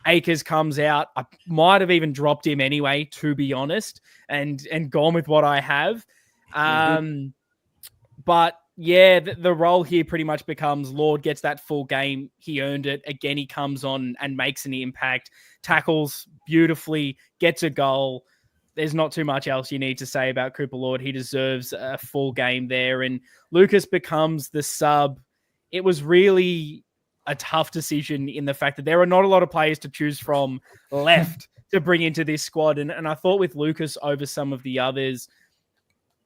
Akers comes out. I might have even dropped him anyway, to be honest, and gone with what I have. But yeah, the role here pretty much becomes Lord gets that full game. He earned it. Again, he comes on and makes an impact, tackles beautifully, gets a goal. There's not too much else you need to say about Cooper Lord. He deserves a full game there. And Lucas becomes the sub. It was really a tough decision in the fact that there are not a lot of players to choose from left to bring into this squad. And I thought with Lucas over some of the others,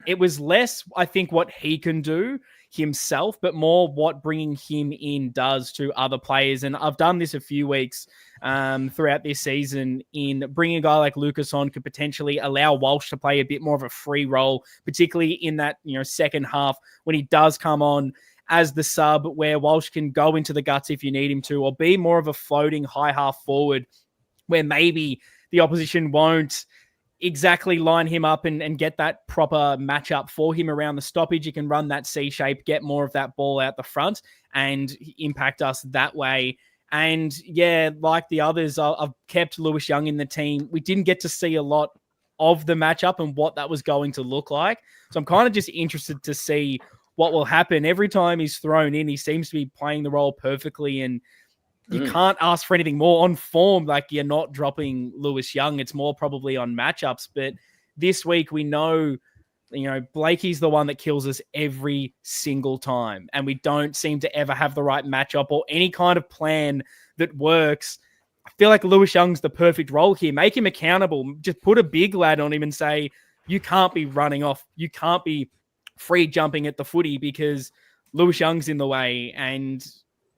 it was less, I think, what he can do himself, but more what bringing him in does to other players. And I've done this a few weeks throughout this season in bringing a guy like Lucas on could potentially allow Walsh to play a bit more of a free role, particularly in that second half when he does come on as the sub, where Walsh can go into the guts if you need him to, or be more of a floating high half forward where maybe the opposition won't exactly line him up and get that proper matchup for him around the stoppage. You can run that C shape, get more of that ball out the front and impact us that way. And yeah, like the others, I've kept Lewis Young in the team. We didn't get to see a lot of the matchup and what that was going to look like. So I'm kind of just interested to see what will happen. Every time he's thrown in, he seems to be playing the role perfectly, and you can't ask for anything more on form. Like, you're not dropping Lewis Young. It's more probably on matchups. But this week we know, Blakey's the one that kills us every single time. And we don't seem to ever have the right matchup or any kind of plan that works. I feel like Lewis Young's the perfect role here. Make him accountable. Just put a big lad on him and say, you can't be running off. You can't be free jumping at the footy because Lewis Young's in the way. And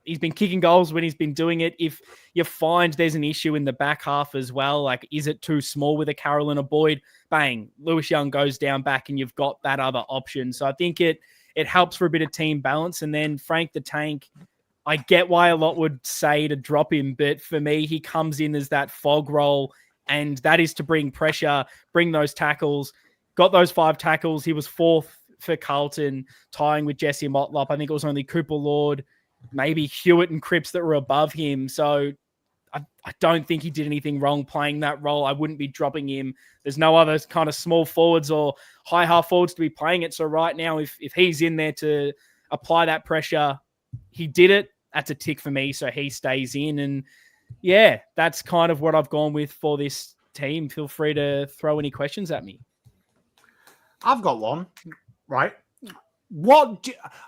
he's been kicking goals when he's been doing it. If you find there's an issue in the back half as well, like, is it too small with a Carroll and a Boyd? Bang, Lewis Young goes down back and you've got that other option. So I think it helps for a bit of team balance. And then Frank the Tank, I get why a lot would say to drop him, but for me, he comes in as that fog role, and that is to bring pressure, bring those tackles. Got those 5 tackles. He was 4th for Carlton, tying with Jesse Motlop. I think it was only Cooper Lord, maybe Hewitt and Cripps that were above him. So I don't think he did anything wrong playing that role. I wouldn't be dropping him. There's no other kind of small forwards or high half forwards to be playing it. So right now, if he's in there to apply that pressure, he did it. That's a tick for me. So he stays in. And yeah, that's kind of what I've gone with for this team. Feel free to throw any questions at me. I've got one, right?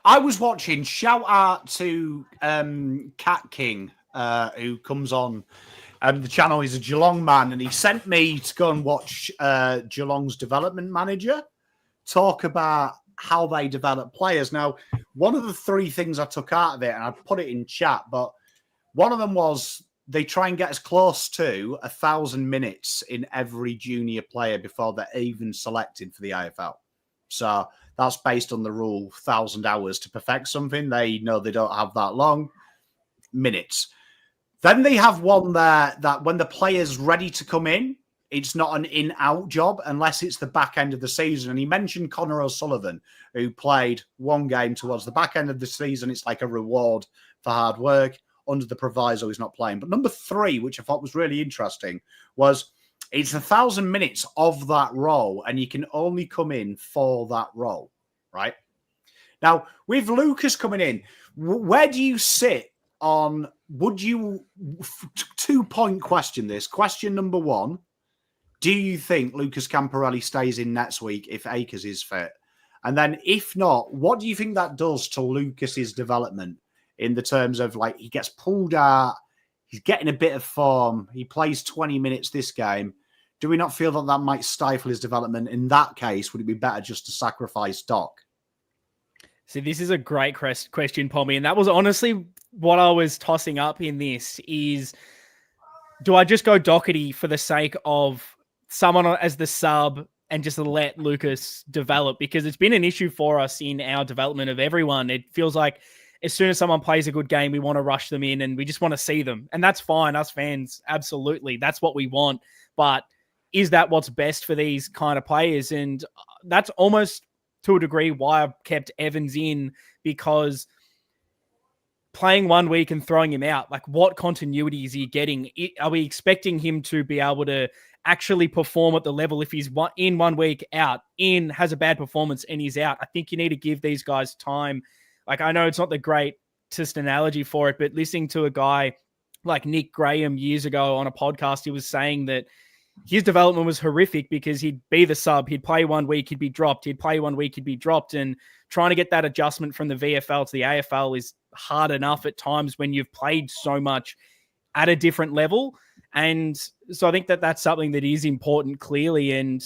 I was watching, shout out to Cat King, who comes on, and the channel is a Geelong man, and he sent me to go and watch Geelong's development manager talk about how they develop players. Now, one of the 3 things I took out of it, and I put it in chat, but one of them was they try and get as close to 1,000 minutes in every junior player before they're even selected for the AFL. So that's based on the rule 1,000 hours to perfect something. They know they don't have that long minutes. Then they have one there that when the player's ready to come in, it's not an in-out job unless it's the back end of the season. And he mentioned Connor O'Sullivan, who played 1 game towards the back end of the season. It's like a reward for hard work. Under the proviso, he's not playing. But number 3, which I thought was really interesting, was it's 1,000 minutes of that role, and you can only come in for that role, right? Now, with Lucas coming in, where do you sit on, would you, 2-point question this. Question number 1, do you think Lucas Camporelli stays in next week if Akers is fit? And then if not, what do you think that does to Lucas's development in the terms of, like, he gets pulled out, he's getting a bit of form, he plays 20 minutes this game. Do we not feel that that might stifle his development? In that case, would it be better just to sacrifice Doc? See, this is a great question, Pommy. And that was honestly what I was tossing up in this is, do I just go Doherty for the sake of someone as the sub and just let Lucas develop? Because it's been an issue for us in our development of everyone. It feels like as soon as someone plays a good game, we want to rush them in and we just want to see them. And that's fine. Us fans, absolutely. That's what we want. But is that what's best for these kind of players? And that's almost to a degree why I've kept Evans in, because playing 1 week and throwing him out, like, what continuity is he getting? Are we expecting him to be able to actually perform at the level. If he's in 1 week, out, in, has a bad performance and he's out, I think you need to give these guys time. Like, I know it's not the greatest analogy for it, but listening to a guy like Nick Graham years ago on a podcast, he was saying that his development was horrific because he'd be the sub, he'd play 1 week, he'd be dropped, he'd play 1 week, he'd be dropped. And trying to get that adjustment from the VFL to the AFL is hard enough at times when you've played so much at a different level. And so I think that that's something that is important, clearly. And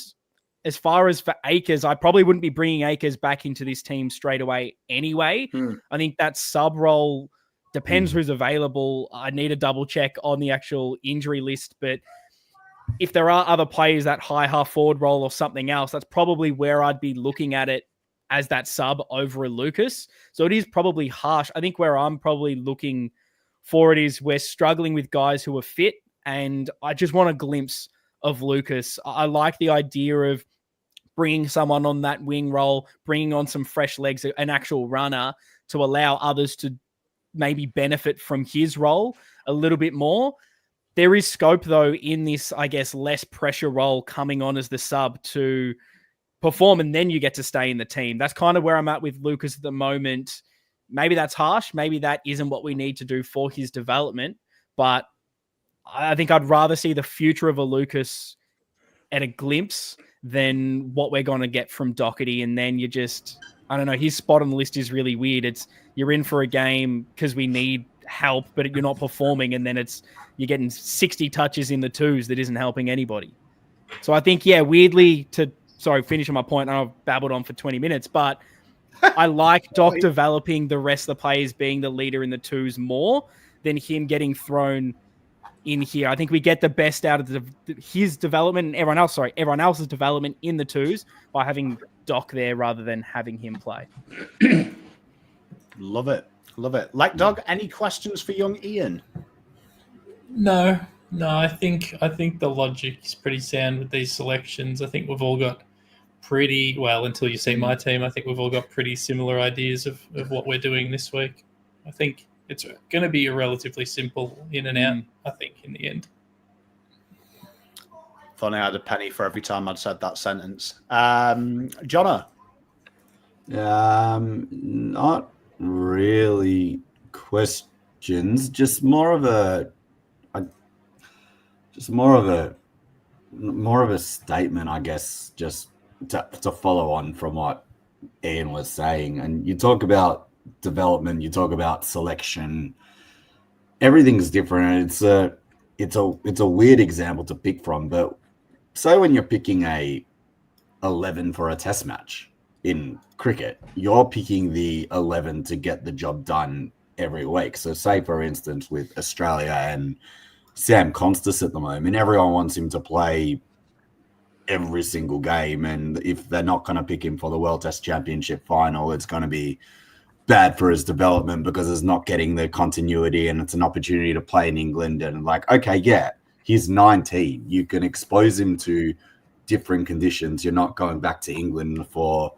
as far as for Akers, I probably wouldn't be bringing Akers back into this team straight away anyway. I think that sub role depends who's available. I need a double check on the actual injury list, but if there are other players, that high half forward role or something else, that's probably where I'd be looking at it as that sub over a Lucas. So it is probably harsh. I think where I'm probably looking for it is we're struggling with guys who are fit, and I just want a glimpse of Lucas. I like the idea of bringing someone on that wing role, bringing on some fresh legs, an actual runner to allow others to maybe benefit from his role a little bit more. There is scope, though, in this, I guess, less pressure role coming on as the sub to perform, and then you get to stay in the team. That's kind of where I'm at with Lucas at the moment. Maybe that's harsh. Maybe that isn't what we need to do for his development, but I think I'd rather see the future of a Lucas at a glimpse than what we're going to get from Doherty. And then you just, I don't know, his spot on the list is really weird. It's you're in for a game because we need help, but you're not performing. And then you're getting 60 touches in the twos that isn't helping anybody. So I think, weirdly finishing my point, I've babbled on for 20 minutes, but I like Doc developing the rest of the players being the leader in the twos more than him getting thrown in here. I think we get the best out of his development and everyone else's development in the twos by having Doc there rather than having him play. Love it. Like Dog, any questions for young Ian? No, I think the logic is pretty sound with these selections. I think we've all got pretty well, until you see my team, I think we've all got pretty similar ideas of what we're doing this week. I think it's going to be a relatively simple in and out, I think, in the end. Thought I had a penny for every time I'd said that sentence. Jono? Not really questions, just more of a statement, I guess, just to follow on from what Ian was saying. And you talk about development, you talk about selection, everything's different. It's a weird example to pick from, but say when you're picking a 11 for a test match in cricket, you're picking the 11 to get the job done every week. So say, for instance, with Australia and Sam Constas at the moment, everyone wants him to play every single game, and if they're not going to pick him for the World Test Championship final, it's going to be bad for his development because it's not getting the continuity, and it's an opportunity to play in England. And like, okay, he's 19. You can expose him to different conditions. You're not going back to England for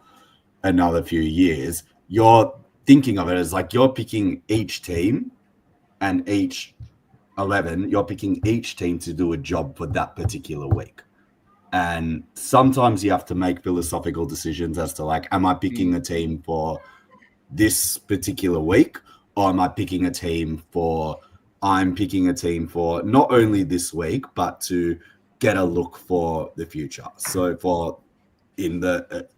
another few years. You're thinking of it as like you're picking each team and each 11, you're picking each team to do a job for that particular week. And sometimes you have to make philosophical decisions as to like, am I picking a team for this particular week, or am I picking a team for not only this week, but to get a look for the future. So in the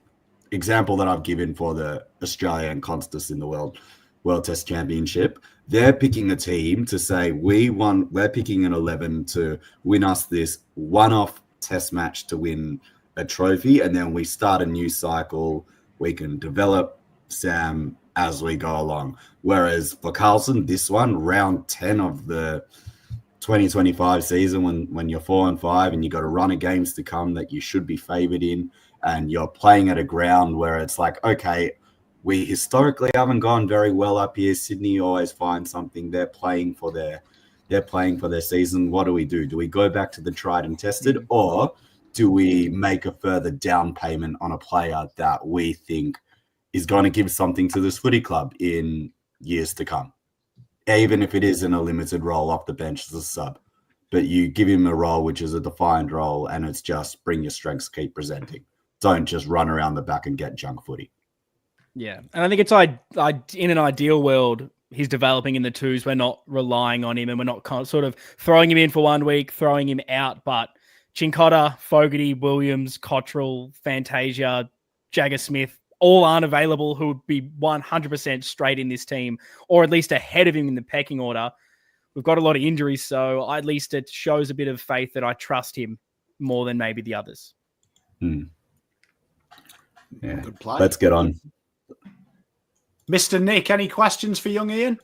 example that I've given for the Australia and Constas in the World Test Championship, they're picking a team to say, we're picking an 11 to win us this one-off test match to win a trophy, and then we start a new cycle. We can develop Sam as we go along. Whereas for Carlton, this one, round 10 of the 2025 season, when you're 4-5 and you got a run of games to come that you should be favored in, and you're playing at a ground where it's like, okay, we historically haven't gone very well up here. Sydney always find something. They're playing for their season. What do? Do we go back to the tried and tested, or do we make a further down payment on a player that we think is going to give something to this footy club in years to come, even if it is in a limited role off the bench as a sub? but you give him a role which is a defined role, and it's just bring your strengths, keep presenting. Don't just run around the back and get junk footy. Yeah, and I think it's in an ideal world, he's developing in the twos. We're not relying on him, and we're not sort of throwing him in for 1 week, throwing him out. But Chincotta, Fogarty, Williams, Cottrell, Fantasia, Jagger Smith, all aren't available who would be 100% straight in this team, or at least ahead of him in the pecking order. We've got a lot of injuries, so at least it shows a bit of faith that I trust him more than maybe the others. Yeah, Good play. Let's get on. Mr. Nick, any questions for young Ian?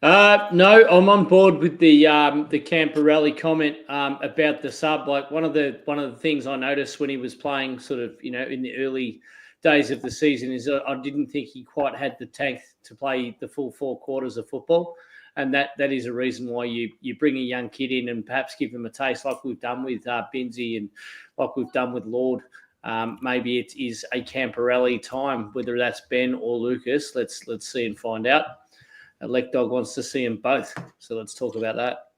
No, I'm on board with the Camporelli comment about the sub. Like one of the things I noticed when he was playing, sort of, in the early days of the season, is I didn't think he quite had the tank to play the full 4 quarters of football, and that is a reason why you bring a young kid in and perhaps give them a taste, like we've done with Binsey and like we've done with Lord. Maybe it is a Camporelli time, whether that's Ben or Lucas. Let's see and find out. Elect Dog wants to see them both, so let's talk about that.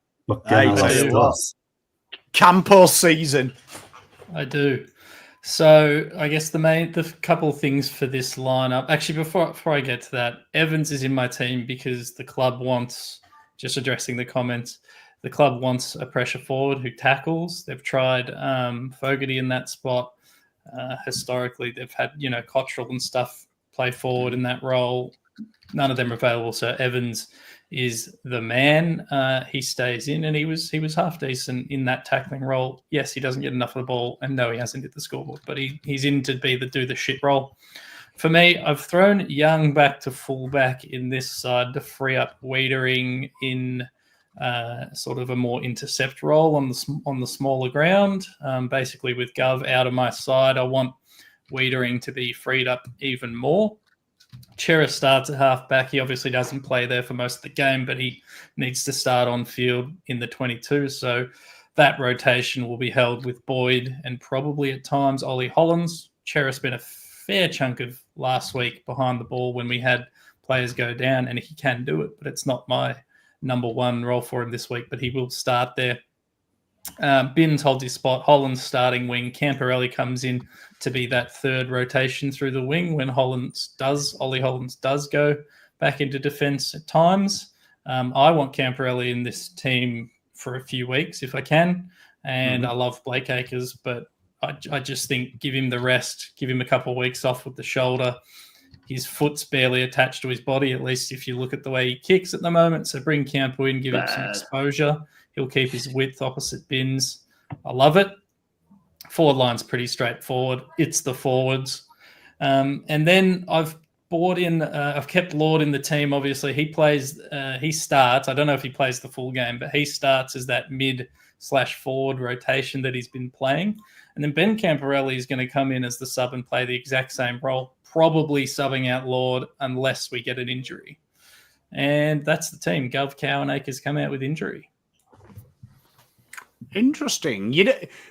Campo season. I do. So I guess the couple of things for this lineup. Actually, before I get to that, Evans is in my team because the club wants, just addressing the comments, the club wants a pressure forward who tackles. They've tried Fogarty in that spot. Historically, they've had, Cottrell and stuff play forward in that role. None of them are available, so Evans is the man. He stays in, and he was half decent in that tackling role. Yes, he doesn't get enough of the ball, and no, he hasn't hit the scoreboard, but he's in to do the shit role. For me, I've thrown Young back to fullback in this side to free up Wiedering in sort of a more intercept role on the smaller ground. Basically, with Gov out of my side, I want Wiedering to be freed up even more. Chera starts at half-back. He obviously doesn't play there for most of the game, but he needs to start on field in the 22. So that rotation will be held with Boyd and probably at times Ollie Hollins. Chera spent a fair chunk of last week behind the ball when we had players go down, and he can do it, but it's not my number one role for him this week, but he will start there. Binns holds his spot. Holland's starting wing. Camporelli comes in to be that third rotation through the wing when Ollie Hollins does go back into defence at times. I want Camporelli in this team for a few weeks if I can, and I love Blake Acres, but I just think give him the rest, give him a couple of weeks off with the shoulder. His foot's barely attached to his body, at least if you look at the way he kicks at the moment. So bring Campo in, give him some exposure. He'll keep his width opposite Binns. I love it. Forward line's pretty straightforward. It's the forwards. And then I've kept Lord in the team, obviously. He starts. I don't know if he plays the full game, but he starts as that mid/forward rotation that he's been playing. And then Ben Camporelli is going to come in as the sub and play the exact same role, probably subbing out Lord unless we get an injury. And that's the team. Gov, Cow, and Acres come out with injury. Interesting.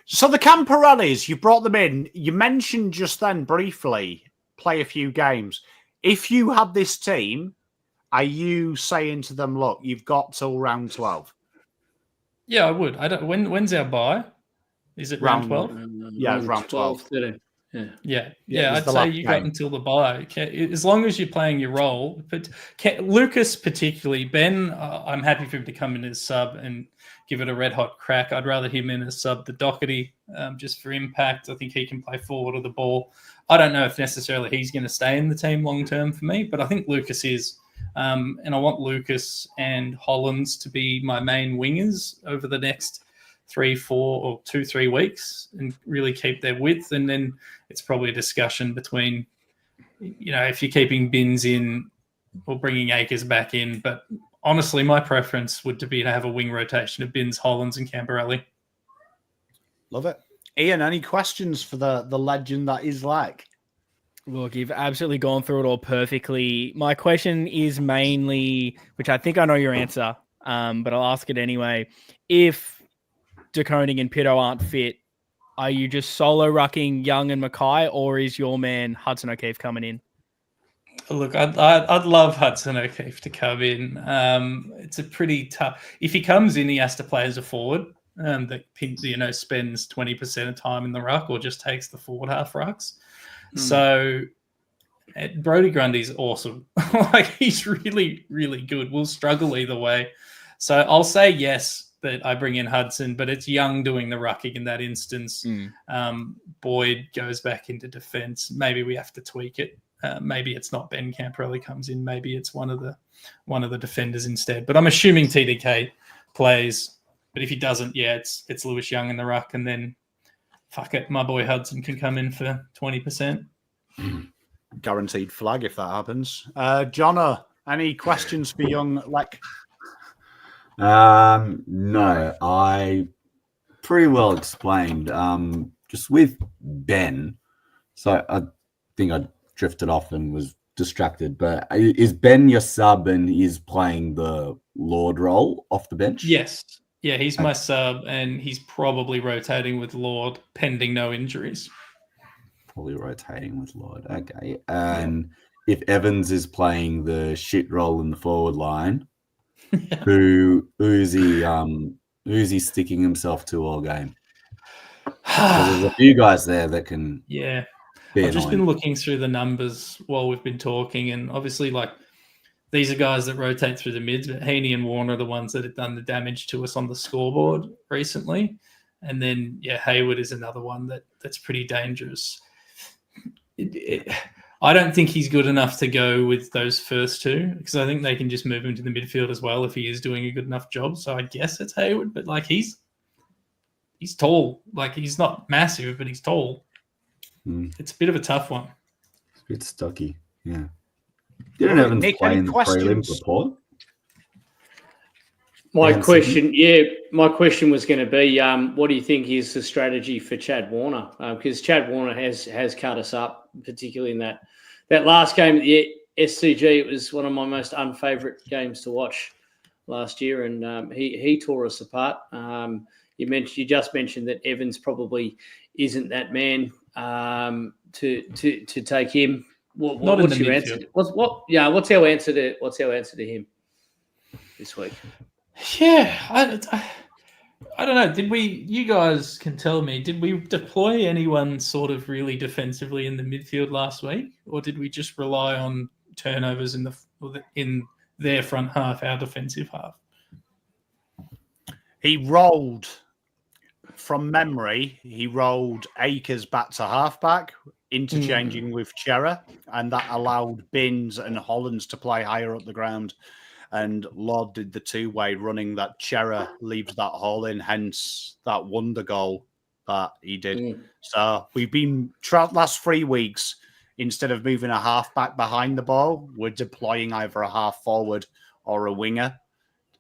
So the Camporellis, you brought them in. You mentioned just then briefly, play a few games. If you had this team, are you saying to them, look, you've got till round 12? Yeah, I would. When's our bye? Is it round 12? Yeah, round 12. Yeah. I'd say you got until the bye. As long as you're playing your role. But Lucas particularly, Ben, I'm happy for him to come in as sub and give it a red-hot crack. I'd rather him in as sub to Doherty just for impact. I think he can play forward of the ball. I don't know if necessarily he's going to stay in the team long-term for me, but I think Lucas is. And I want Lucas and Hollins to be my main wingers over the next 2-3 weeks and really keep their width. And then it's probably a discussion between, if you're keeping Binns in or bringing Acres back in. But honestly, my preference would be to have a wing rotation of Binns, Hollins, and Camporelli. Love it. Ian, any questions for the legend that is like? Look, you've absolutely gone through it all perfectly. My question is mainly, which I think I know your answer, but I'll ask it anyway. If De Koning and Pitto aren't fit, are you just solo rucking Young and Mackay, or is your man Hudson O'Keefe coming in? Look, I'd love Hudson O'Keefe to come in. It's a pretty tough. If he comes in, he has to play as a forward that spends 20% of time in the ruck or just takes the forward half rucks. So Brodie Grundy's awesome. Like he's really, really good. We'll struggle either way. So I'll say yes that I bring in Hudson, but it's Young doing the rucking in that instance. Boyd goes back into defence. Maybe we have to tweak it. Maybe it's not Ben Camperelli comes in. Maybe it's one of the defenders instead. But I'm assuming TDK plays. But if he doesn't, it's Lewis Young in the ruck, and then fuck it, my boy Hudson can come in for 20%. Guaranteed flag if that happens. Jono, any questions for young Lek? No, I pretty well explained. Just with Ben, so I think I drifted off and was distracted. But is Ben your sub and is playing the Lord role off the bench? Yes. Yeah, he's my sub, and he's probably rotating with Lord, pending no injuries. Probably rotating with Lord. Okay. And if Evans is playing the shit role in the forward line, who's he sticking himself to all game? There's a few guys there that can. Yeah. Be I've just been looking through the numbers while we've been talking, and obviously, like, these are guys that rotate through the mids, but Heaney and Warner are the ones that have done the damage to us on the scoreboard recently. And then, Hayward is another one that's pretty dangerous. I don't think he's good enough to go with those first two, because I think they can just move him to the midfield as well if he is doing a good enough job. So I guess it's Hayward, but like he's tall. Like he's not massive, but he's tall. It's a bit of a tough one. It's a bit stocky, yeah. Didn't Evans play in the prelims report? My question was going to be, what do you think is the strategy for Chad Warner? Because Chad Warner has cut us up, particularly in that last game at the SCG. It was one of my most unfavourite games to watch last year, and he tore us apart. You just mentioned that Evans probably isn't that man to take him. What's your answer? What's our answer to him this week? Yeah, I don't know. You guys can tell me, did we deploy anyone sort of really defensively in the midfield last week, or did we just rely on turnovers in their front half, our defensive half? He rolled, from memory, Akers back to halfback, interchanging with Chera, and that allowed Binns and Hollands to play higher up the ground. And Lord did the two-way running that Chera leaves that hole in, hence that wonder goal that he did. So we've been last 3 weeks, instead of moving a halfback behind the ball, we're deploying either a half forward or a winger.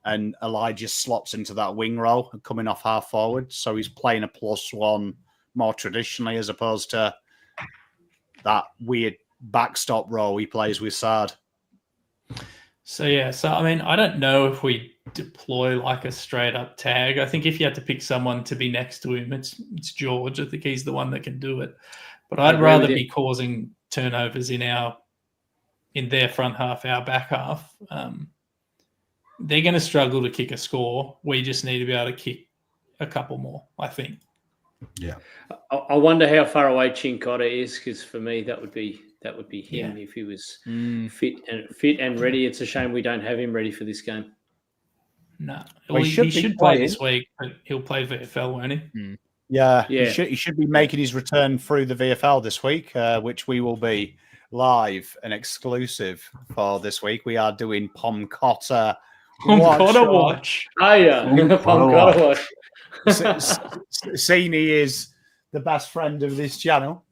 And Elijah slots into that wing role, coming off half forward. So he's playing a +1 more traditionally, as opposed to that weird backstop role he plays with Sard. So I mean, I don't know if we deploy like a straight up tag. I think if you had to pick someone to be next to him, it's George. I think he's the one that can do it. But I'd rather be causing turnovers in their front half, our back half. They're going to struggle to kick a score. We just need to be able to kick a couple more, I think. Yeah. I wonder how far away Chincotta is, because for me that would be him if he was fit and ready. It's a shame we don't have him ready for this game. No, he should play this week, but he'll play VFL, won't he? Yeah. He should be making his return through the VFL this week, which we will be live and exclusive for this week. We are doing Pommyinoz watch. Oh yeah, Pommyinoz watch. Sini is the best friend of this channel.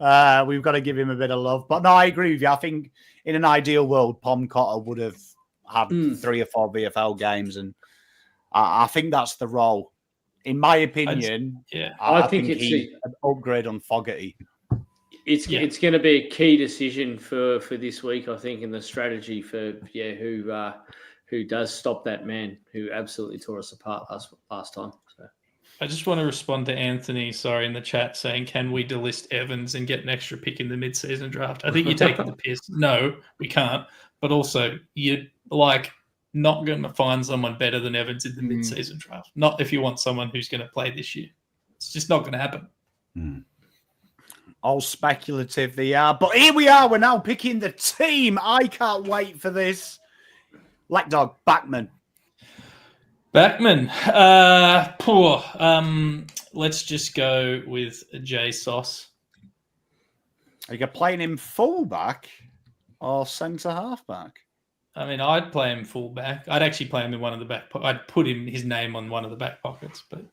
We've got to give him a bit of love. But no, I agree with you. I think in an ideal world, Pommyinoz would have had 3 or 4 VFL games, and I think that's the role. In my opinion, I think he's an upgrade on Fogarty. It's going to be a key decision for this week, I think, in the strategy for who does stop that man who absolutely tore us apart last time. So. I just want to respond to Anthony, in the chat saying, can we delist Evans and get an extra pick in the mid-season draft? I think you're taking the piss. No, we can't. But also, you're not going to find someone better than Evans in the mid-season draft. Not if you want someone who's going to play this year. It's just not going to happen. All speculative they are. But here we are. We're now picking the team. I can't wait for this. Blackdog, Backman. Backman. Poor. Let's just go with J Sauce. Are you playing him fullback or centre halfback? I mean, I'd play him fullback. I'd actually play him in one of the back. I'd put his name on one of the back pockets, but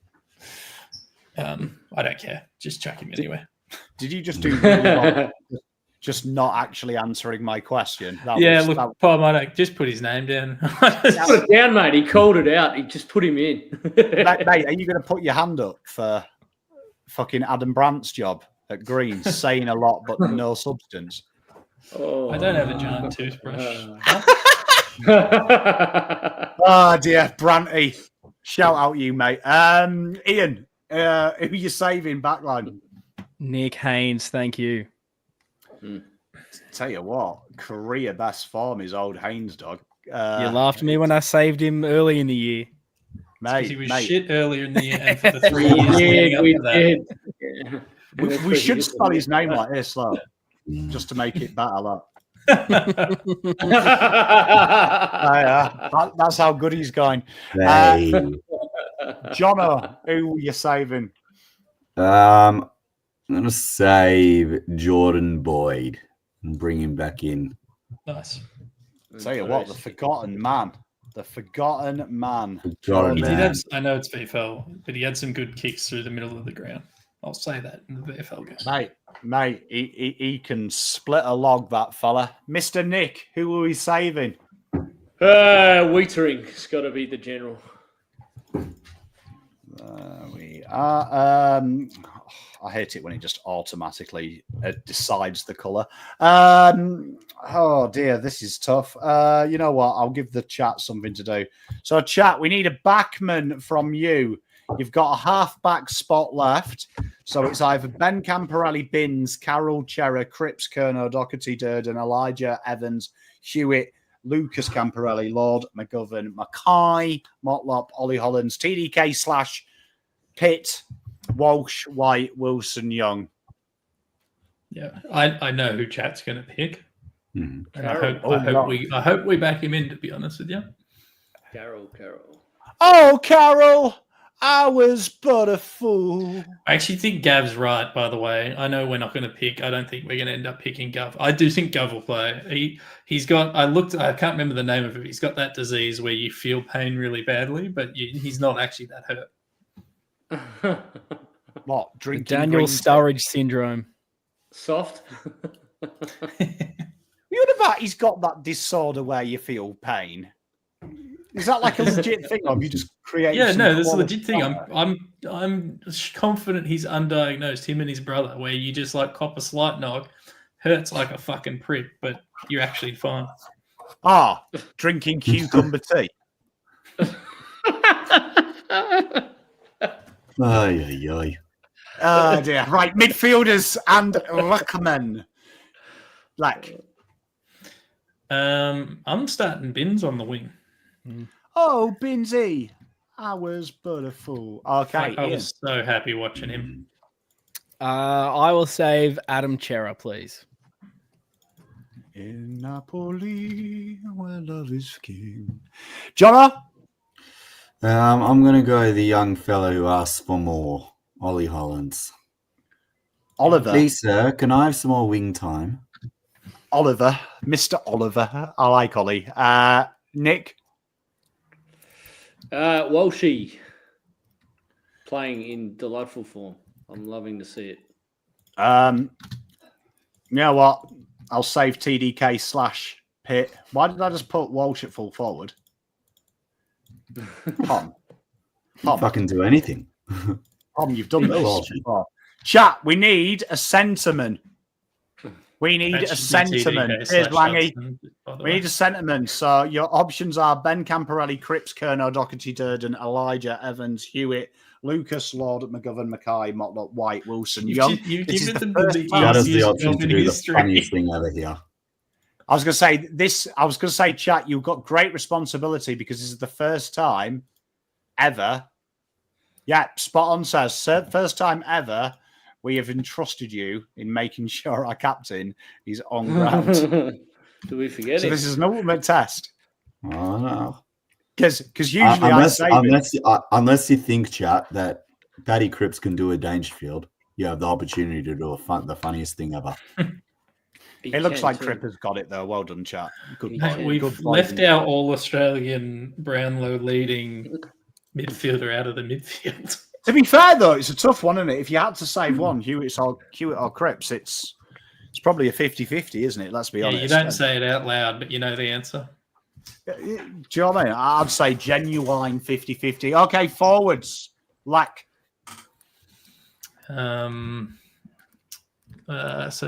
I don't care. Just chuck him anywhere. Did you just do really well? Just not actually answering my question? Pom, I don't just put his name down. Put it down, mate. He called it out. He just put him in. Mate, are you going to put your hand up for fucking Adam Brandt's job at Greens, saying a lot but no substance? Oh, I don't have a giant toothbrush. Oh dear, Branty. Shout out you, mate. Ian, who are you saving backline? Nick Haynes, thank you. Tell you what, career best form is old Haynes, dog. You laughed at me when I saved him early in the year. Mate, he was shit earlier in the year, and for the 3 years leading up to that. We should spell his name like this, look, just to make it better, look. That's how good he's going. Jono, who are you saving? I'm going to save Jordan Boyd and bring him back in. Nice. Tell you what, the forgotten man. The forgotten man. I know it's VFL, but he had some good kicks through the middle of the ground. I'll say that in the VFL game. Mate, he can split a log, that fella. Mr. Nick, who are we saving? Wheatering. It's got to be the general. We are. I hate it when it just automatically decides the colour. Oh dear, this is tough. You know what? I'll give the chat something to do. So, chat, we need a backman from you. You've got a half-back spot left. So it's either Ben Camporelli, Binns, Carroll, Chera, Cripps, Kerno, Doherty, Durden, Elijah, Evans, Hewitt, Lucas Camporelli, Lord, McGovern, Mackay, Motlop, Ollie Hollands, TDK / Pitt, Walsh, White, Wilson, Young. Yeah, I know who chat's going to pick. Mm. And I hope we back him in, to be honest with you. Carroll. Oh, Carroll, I was but a fool. I actually think Gav's right, by the way. I know we're not going to pick. I don't think we're going to end up picking Gav. I do think Gav will play. He's got, I can't remember the name of it. He's got that disease where you feel pain really badly, but he's not actually that hurt. What? Drinking Daniel Sturridge syndrome. Soft. You heard about he's got that disorder where you feel pain? Is that like a legit thing, or have you just created? Yeah, no, that's a legit thing. I'm confident he's undiagnosed, him and his brother, where you just like cop a slight knock, hurts like a fucking prick, but you're actually fine. Drinking cucumber tea. Ay. Oh dear. Right, midfielders and ruckman. Black. I'm starting Binns on the wing. Oh, Binzy. I was but a fool. Okay. I was so happy watching him. I will save Adam Chera, please. In Napoli, where love is king. Jono? I'm going to go the young fellow who asked for more, Ollie Hollands. Oliver. Please, sir, can I have some more wing time? Oliver. Mr. Oliver. I like Ollie. Nick? Walshy. Playing in delightful form. I'm loving to see it. You know what? I'll save TDK / Pitt. Why did I just put Walsh at full forward? Pom. Fucking do anything. Pom, you've done this before. Chat, we need a centreman. We need That a should be sentiment. TDK Here's / Langy. Hudson, by the We way. need a sentiment. So your options are Ben Camporelli, Cripps, Kerno, Doherty, Durden, Elijah, Evans, Hewitt, Lucas, Lord, McGovern, Mackay, Motlop, White, Wilson, Young. You've This is given the them first the time. That is the easiest option job to in do the history. funniest thing ever here. I was going to say this. I was going to say, chat. You've got great responsibility because this is the first time ever. Yeah, spot on. Says first time ever we have entrusted you in making sure our captain is on ground. Do we forget So it? this is an ultimate test Oh, no. because usually I say unless you think, chat, that Paddy Cripps can do a Dangerfield, you have the opportunity to do the funniest thing ever. it looks like Crip has got it though. Well done, chat. Good He point. can. We've Good left point. our All-Australian Brownlow leading midfielder out of the midfield. To be fair though, it's a tough one, isn't it? If you had to save one, Hewitt or Cripps, it's probably a 50-50, isn't it? Let's be Yeah, honest. you don't say it out loud, but you know the answer. Do you know what I mean? I'd say genuine 50-50. Okay, forwards. Lack. So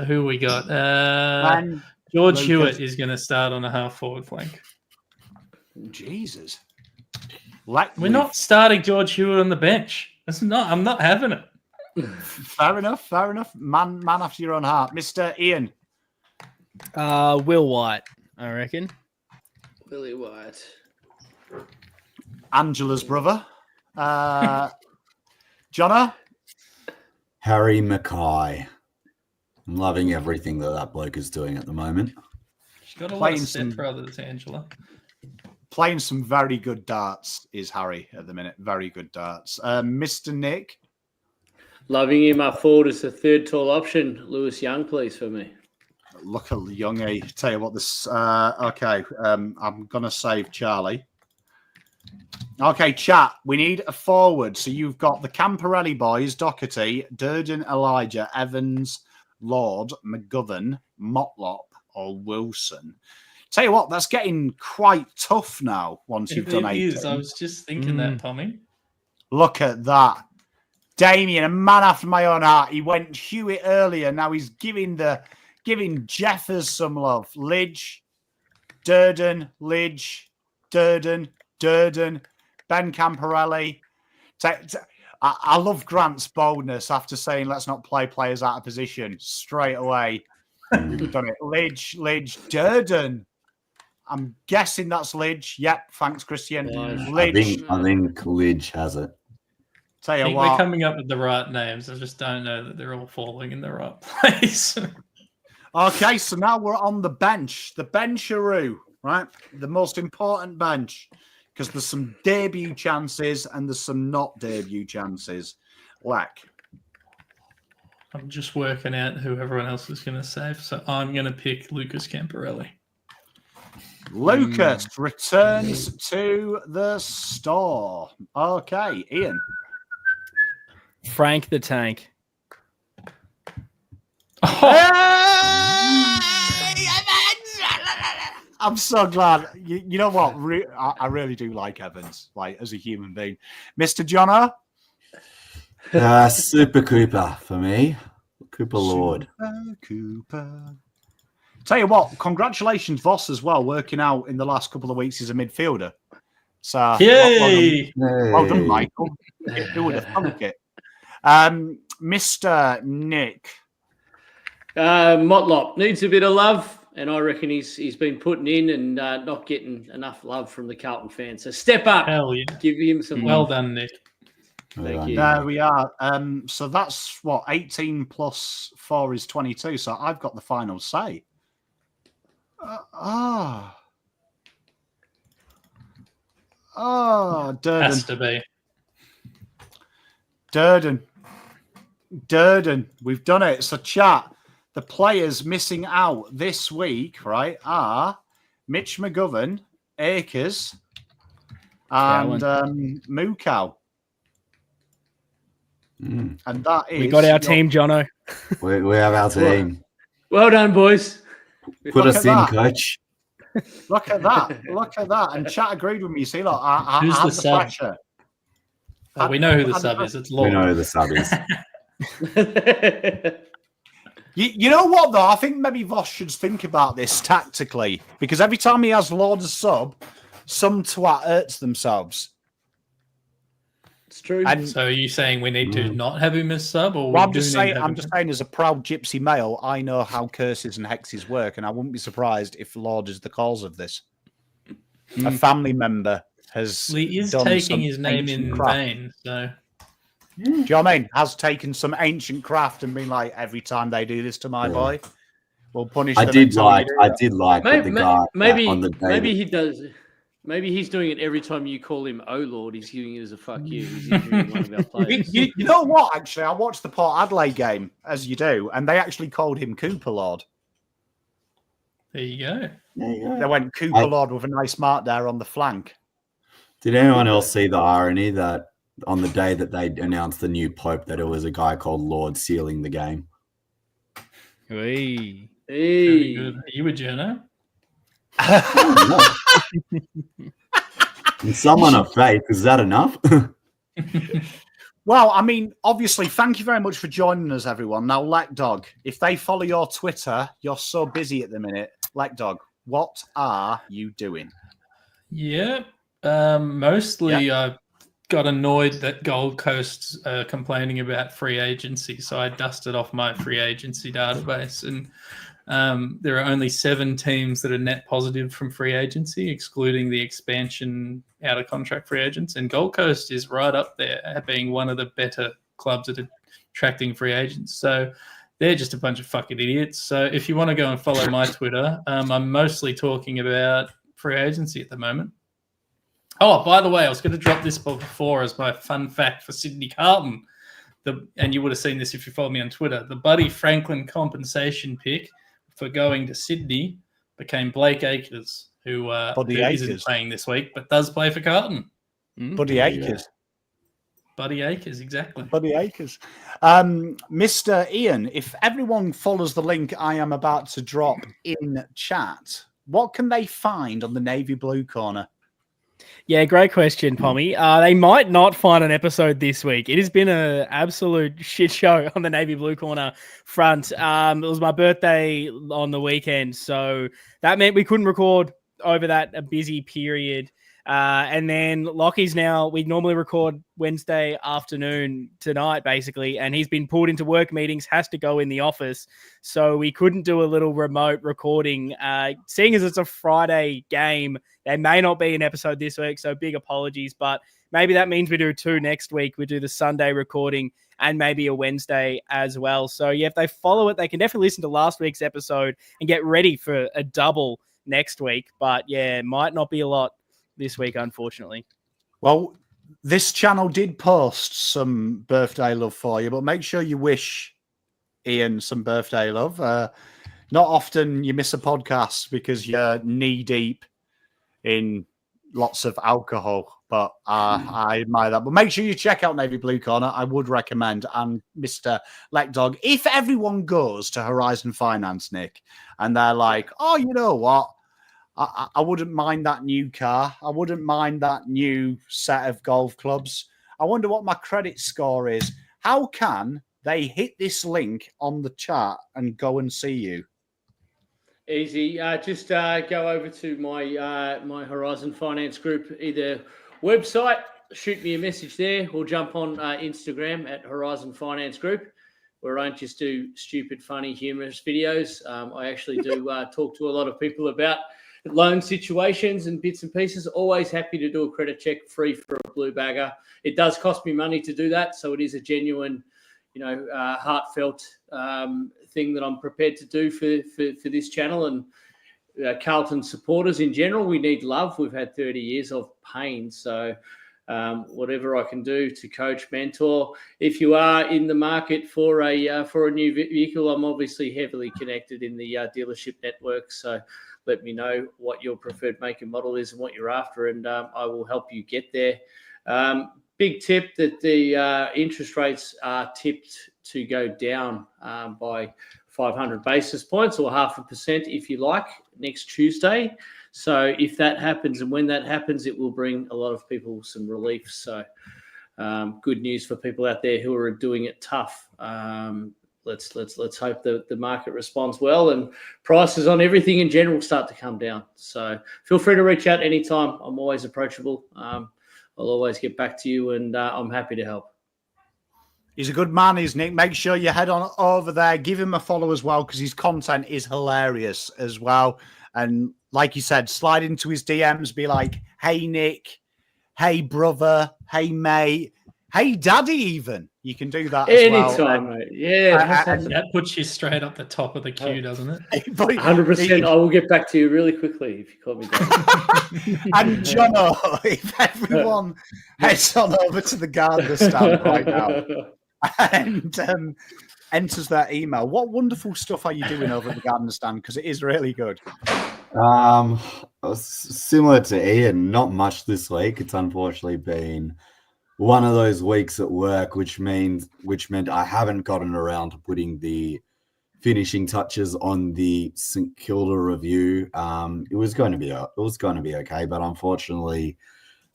who we got? Man, George Lucas. Hewitt is going to start on a half-forward flank. Jesus. Lack. We're not starting George Hewitt on the bench. I'm not having it. Fair enough. Man after your own heart. Mr. Ian. Will White, I reckon. Willie White. Angela's brother. Jono. Harry Mackay. I'm loving everything that bloke is doing at the moment. She's got a lot Playing of some- stepbrothers, Angela. Playing some very good darts is Harry at the minute. Very good darts. Mr. Nick. Loving him up forward as the third tall option. Lewis Young, please, for me. Look at young A. Tell you what, this. Okay, I'm gonna save Charlie. Okay, chat. We need a forward. So you've got the Camporelli boys: Doherty, Durden, Elijah, Evans, Lord, McGovern, Motlop, or Wilson. Tell you what, that's getting quite tough now. Once you've done It 18. is. I was just thinking that, Tommy. Look at that. Damien, a man after my own heart. He went Hewitt earlier. Now he's giving Jeffers some love. Lidge, Durden, Ben Camporelli. I love Grant's boldness after saying let's not play players out of position straight away. We've done it. Lidge, Durden. I'm guessing that's Lidge. Yep, thanks, Christian. I think Lidge has it. Tell I you think we're what. coming up with the right names. I just don't know that they're all falling in the right place. Okay, so now we're on the bench. The bencharoo, right? The most important bench. Because there's some debut chances and there's some not debut chances. Lack. I'm just working out who everyone else is going to save. So I'm going to pick Lucas Camporelli. Lucas returns to the store. Okay, Ian. Frank the Tank. I'm so glad. You know what? I really do like Evans, like as a human being. Mr. Jono? Super Cooper for me. Cooper Lord. Super Cooper. Tell you what, congratulations, Voss, as well, working out in the last couple of weeks as a midfielder. So, Yay! well done, Michael. Who would have thunk it? Mr. Nick. Motlop needs a bit of love, and I reckon he's been putting in and not getting enough love from the Carlton fans. So step up, Hell yeah. give him some Well love. done, Nick. Thank you. There we are. So that's what 18 plus 4 is 22. So I've got the final say. Durden. Has to be. Durden. We've done it. So chat, the players missing out this week, right, are Mitch McGovern, Akers, and Mukau. And that is... We got our team, Jono. We have our team. Well done, boys. Put Look us at in, that. coach. Look at that. Look at that. And chat agreed with me. See, look, I Who's had the the sub? pressure. We know who the sub is. It's We Lord. know who the sub is. You know what, though? I think maybe Voss should think about this tactically, because every time he has Lord as sub, some twat hurts themselves. It's true. And So are you saying we need to not have him as sub, or well, we do need to have I'm him? just saying, as a proud gypsy male, I know how curses and hexes work, and I wouldn't be surprised if Lord is the cause of this. A family member has Well, he is done taking some his name ancient in craft. vain, so Do you know what I mean? Has taken some ancient craft and been like, every time they do this to my boy, we'll punish them. I did like Maybe, that the guy on the day maybe he does. Maybe he's doing it every time you call him "Oh Lord." He's doing it as a fuck you. He's injuring one of our players. You know what? Actually, I watched the Port Adelaide game, as you do, and they actually called him Cooper Lord. there you go. There you go. They went Cooper Lord with a nice mark there on the flank. Did anyone else see the irony that on the day that they announced the new pope, that it was a guy called Lord sealing the game? Hey. Very good. Are you a journo? And someone of faith, is that enough? Well, I mean, obviously, thank you very much for joining us, everyone. Now, Dog, if they follow your Twitter, you're so busy at the minute. Dog, what are you doing? Yeah, mostly I got annoyed that Gold Coast's complaining about free agency, so I dusted off my free agency database, and there are only 7 teams that are net positive from free agency, excluding the expansion out of contract free agents, and Gold Coast is right up there, being one of the better clubs at attracting free agents. So they're just a bunch of fucking idiots. So if you want to go and follow my Twitter, I'm mostly talking about free agency at the moment. Oh, by the way, I was going to drop this before as my fun fact for Sydney Carlton. And you would have seen this if you followed me on Twitter. The Buddy Franklin compensation pick for going to Sydney became Blake Acres, who isn't playing this week, but does play for Carlton. Buddy Acres. Buddy Acres, exactly. Buddy Acres. Mr. Ian, if everyone follows the link I am about to drop in chat, what can they find on the Navy Blue corner? Yeah, great question, Pommy. They might not find an episode this week. It has been an absolute shit show on the Navy Blue corner front. It was my birthday on the weekend, so that meant we couldn't record over a busy period. And then Lockie's now, we normally record Wednesday afternoon tonight, basically, and he's been pulled into work meetings, has to go in the office. So we couldn't do a little remote recording. Seeing as it's a Friday game, there may not be an episode this week, so big apologies. But maybe that means we do 2 next week. We do the Sunday recording and maybe a Wednesday as well. So, yeah, if they follow it, they can definitely listen to last week's episode and get ready for a double next week. But, yeah, might not be a lot this week, unfortunately. Well, this channel did post some birthday love for you, but make sure you wish Ian some birthday love. Not often you miss a podcast because you're knee deep in lots of alcohol, but I admire that. But make sure you check out Navy Blue Corner. I would recommend. And Mr. Leckdog, if everyone goes to Horizon Finance, Nick, and they're like, oh, you know what? I wouldn't mind that new car. I wouldn't mind that new set of golf clubs. I wonder what my credit score is. How can they hit this link on the chat and go and see you? Easy. Just go over to my my Horizon Finance Group, either website, shoot me a message there, or jump on Instagram at Horizon Finance Group, where I don't just do stupid, funny, humorous videos. I actually do talk to a lot of people about loan situations and bits and pieces. Always happy to do a credit check free for a blue bagger. It does cost me money to do that, so it is a genuine, heartfelt thing that I'm prepared to do for this channel and Carlton supporters in general. We need love. We've had 30 years of pain, so whatever I can do to coach, mentor. If you are in the market for a new vehicle, I'm obviously heavily connected in the dealership network, so let me know what your preferred make and model is and what you're after, and I will help you get there. Big tip that the interest rates are tipped to go down by 500 basis points or 0.5% if you like next Tuesday. So if that happens and when that happens, it will bring a lot of people some relief. So good news for people out there who are doing it tough. let's hope that the market responds well and prices on everything in general start to come down. So feel free to reach out anytime. I'm always approachable. I'll always get back to you, and I'm happy to help. He's a good man, is Nick. Make sure you head on over there. Give him a follow as well, because his content is hilarious as well. And like you said, slide into his DMs, be like, hey, Nick, hey, brother, hey, mate, hey, daddy, even. You can do that as well. Anytime, mate. Yeah. That puts you straight up the top of the queue, doesn't it? 100%. I will get back to you really quickly if you call me daddy. And Jono, if everyone heads on over to the Gardner stand right now and enters their email, what wonderful stuff are you doing over at the Gardner stand? Because it is really good. Similar to Ian, not much this week. It's unfortunately been one of those weeks at work, which meant I haven't gotten around to putting the finishing touches on the St Kilda review. It was going to be okay, but unfortunately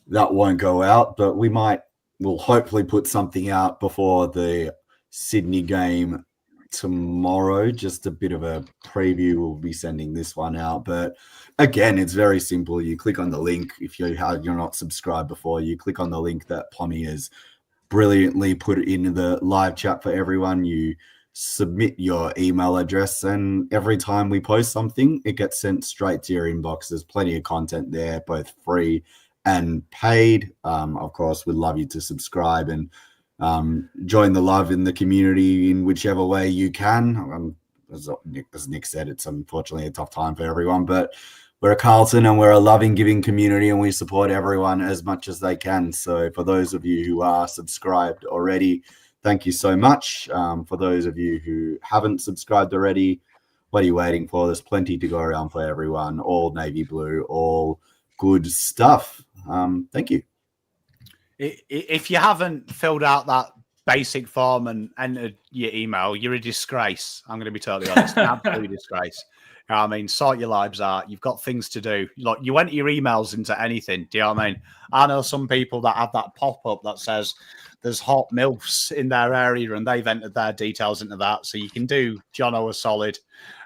that won't go out. But we'll hopefully put something out before the Sydney game tomorrow. Just a bit of a preview. We'll be sending this one out, but again, it's very simple. You click on the link. If you're not subscribed before, you click on the link that Pommy has brilliantly put in the live chat for everyone. You submit your email address, and every time we post something, it gets sent straight to your inbox. There's plenty of content there, both free and paid. Of course, we'd love you to subscribe and join the love in the community in whichever way you can. As Nick said, it's unfortunately a tough time for everyone, but we're a Carlton and we're a loving, giving community, and we support everyone as much as they can. So for those of you who are subscribed already, thank you so much. For those of you who haven't subscribed already, what are you waiting for? There's plenty to go around for everyone. All navy blue, all good stuff. Thank you. If you haven't filled out that basic form and entered your email, you're a disgrace. I'm going to be totally honest. An absolute disgrace. You know what I mean? Sort your lives out. You've got things to do. Look, you enter your emails into anything. Do you know what I mean? I know some people that have that pop-up that says there's hot MILFs in their area and they've entered their details into that. So you can do Jono a solid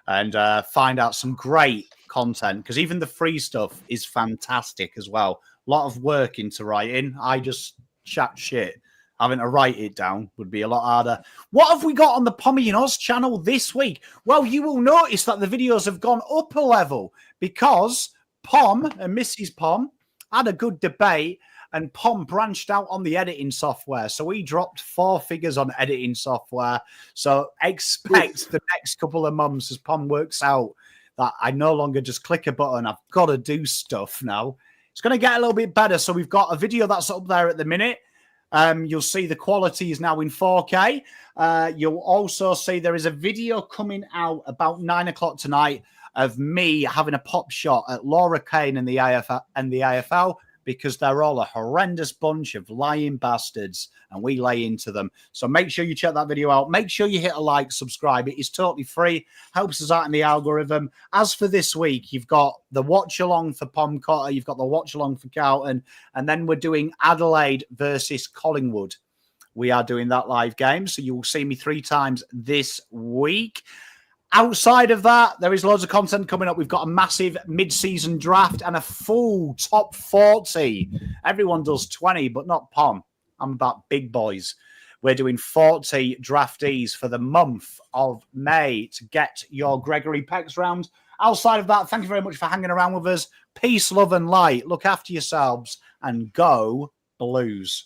and find out some great content, because even the free stuff is fantastic as well. A lot of work into writing. I just chat shit. Having to write it down would be a lot harder. What have we got on the Pommyinoz channel this week? Well, you will notice that the videos have gone up a level because Pom and Mrs. Pom had a good debate, and Pom branched out on the editing software. So he dropped 4 figures on editing software. So expect the next couple of months as Pom works out that I no longer just click a button. I've got to do stuff now. It's going to get a little bit better. So we've got a video that's up there at the minute. You'll see the quality is now in 4K. You'll also see there is a video coming out about 9 o'clock tonight of me having a pop shot at Laura Kane and the AFL, because they're all a horrendous bunch of lying bastards and we lay into them. So make sure you check that video out. Make sure you hit a like, subscribe. It is totally free. Helps us out in the algorithm. As for this week, you've got the watch along for Pom Cotter. You've got the watch along for Carlton. And then we're doing Adelaide versus Collingwood. We are doing that live game. So you will see me 3 times this week. Outside of that, there is loads of content coming up. We've got a massive mid-season draft and a full top 40. Everyone does 20, but not Pom. I'm about big boys. We're doing 40 draftees for the month of May to get your Gregory Pecks round. Outside of that, thank you very much for hanging around with us. Peace, love, and light. Look after yourselves and go Blues.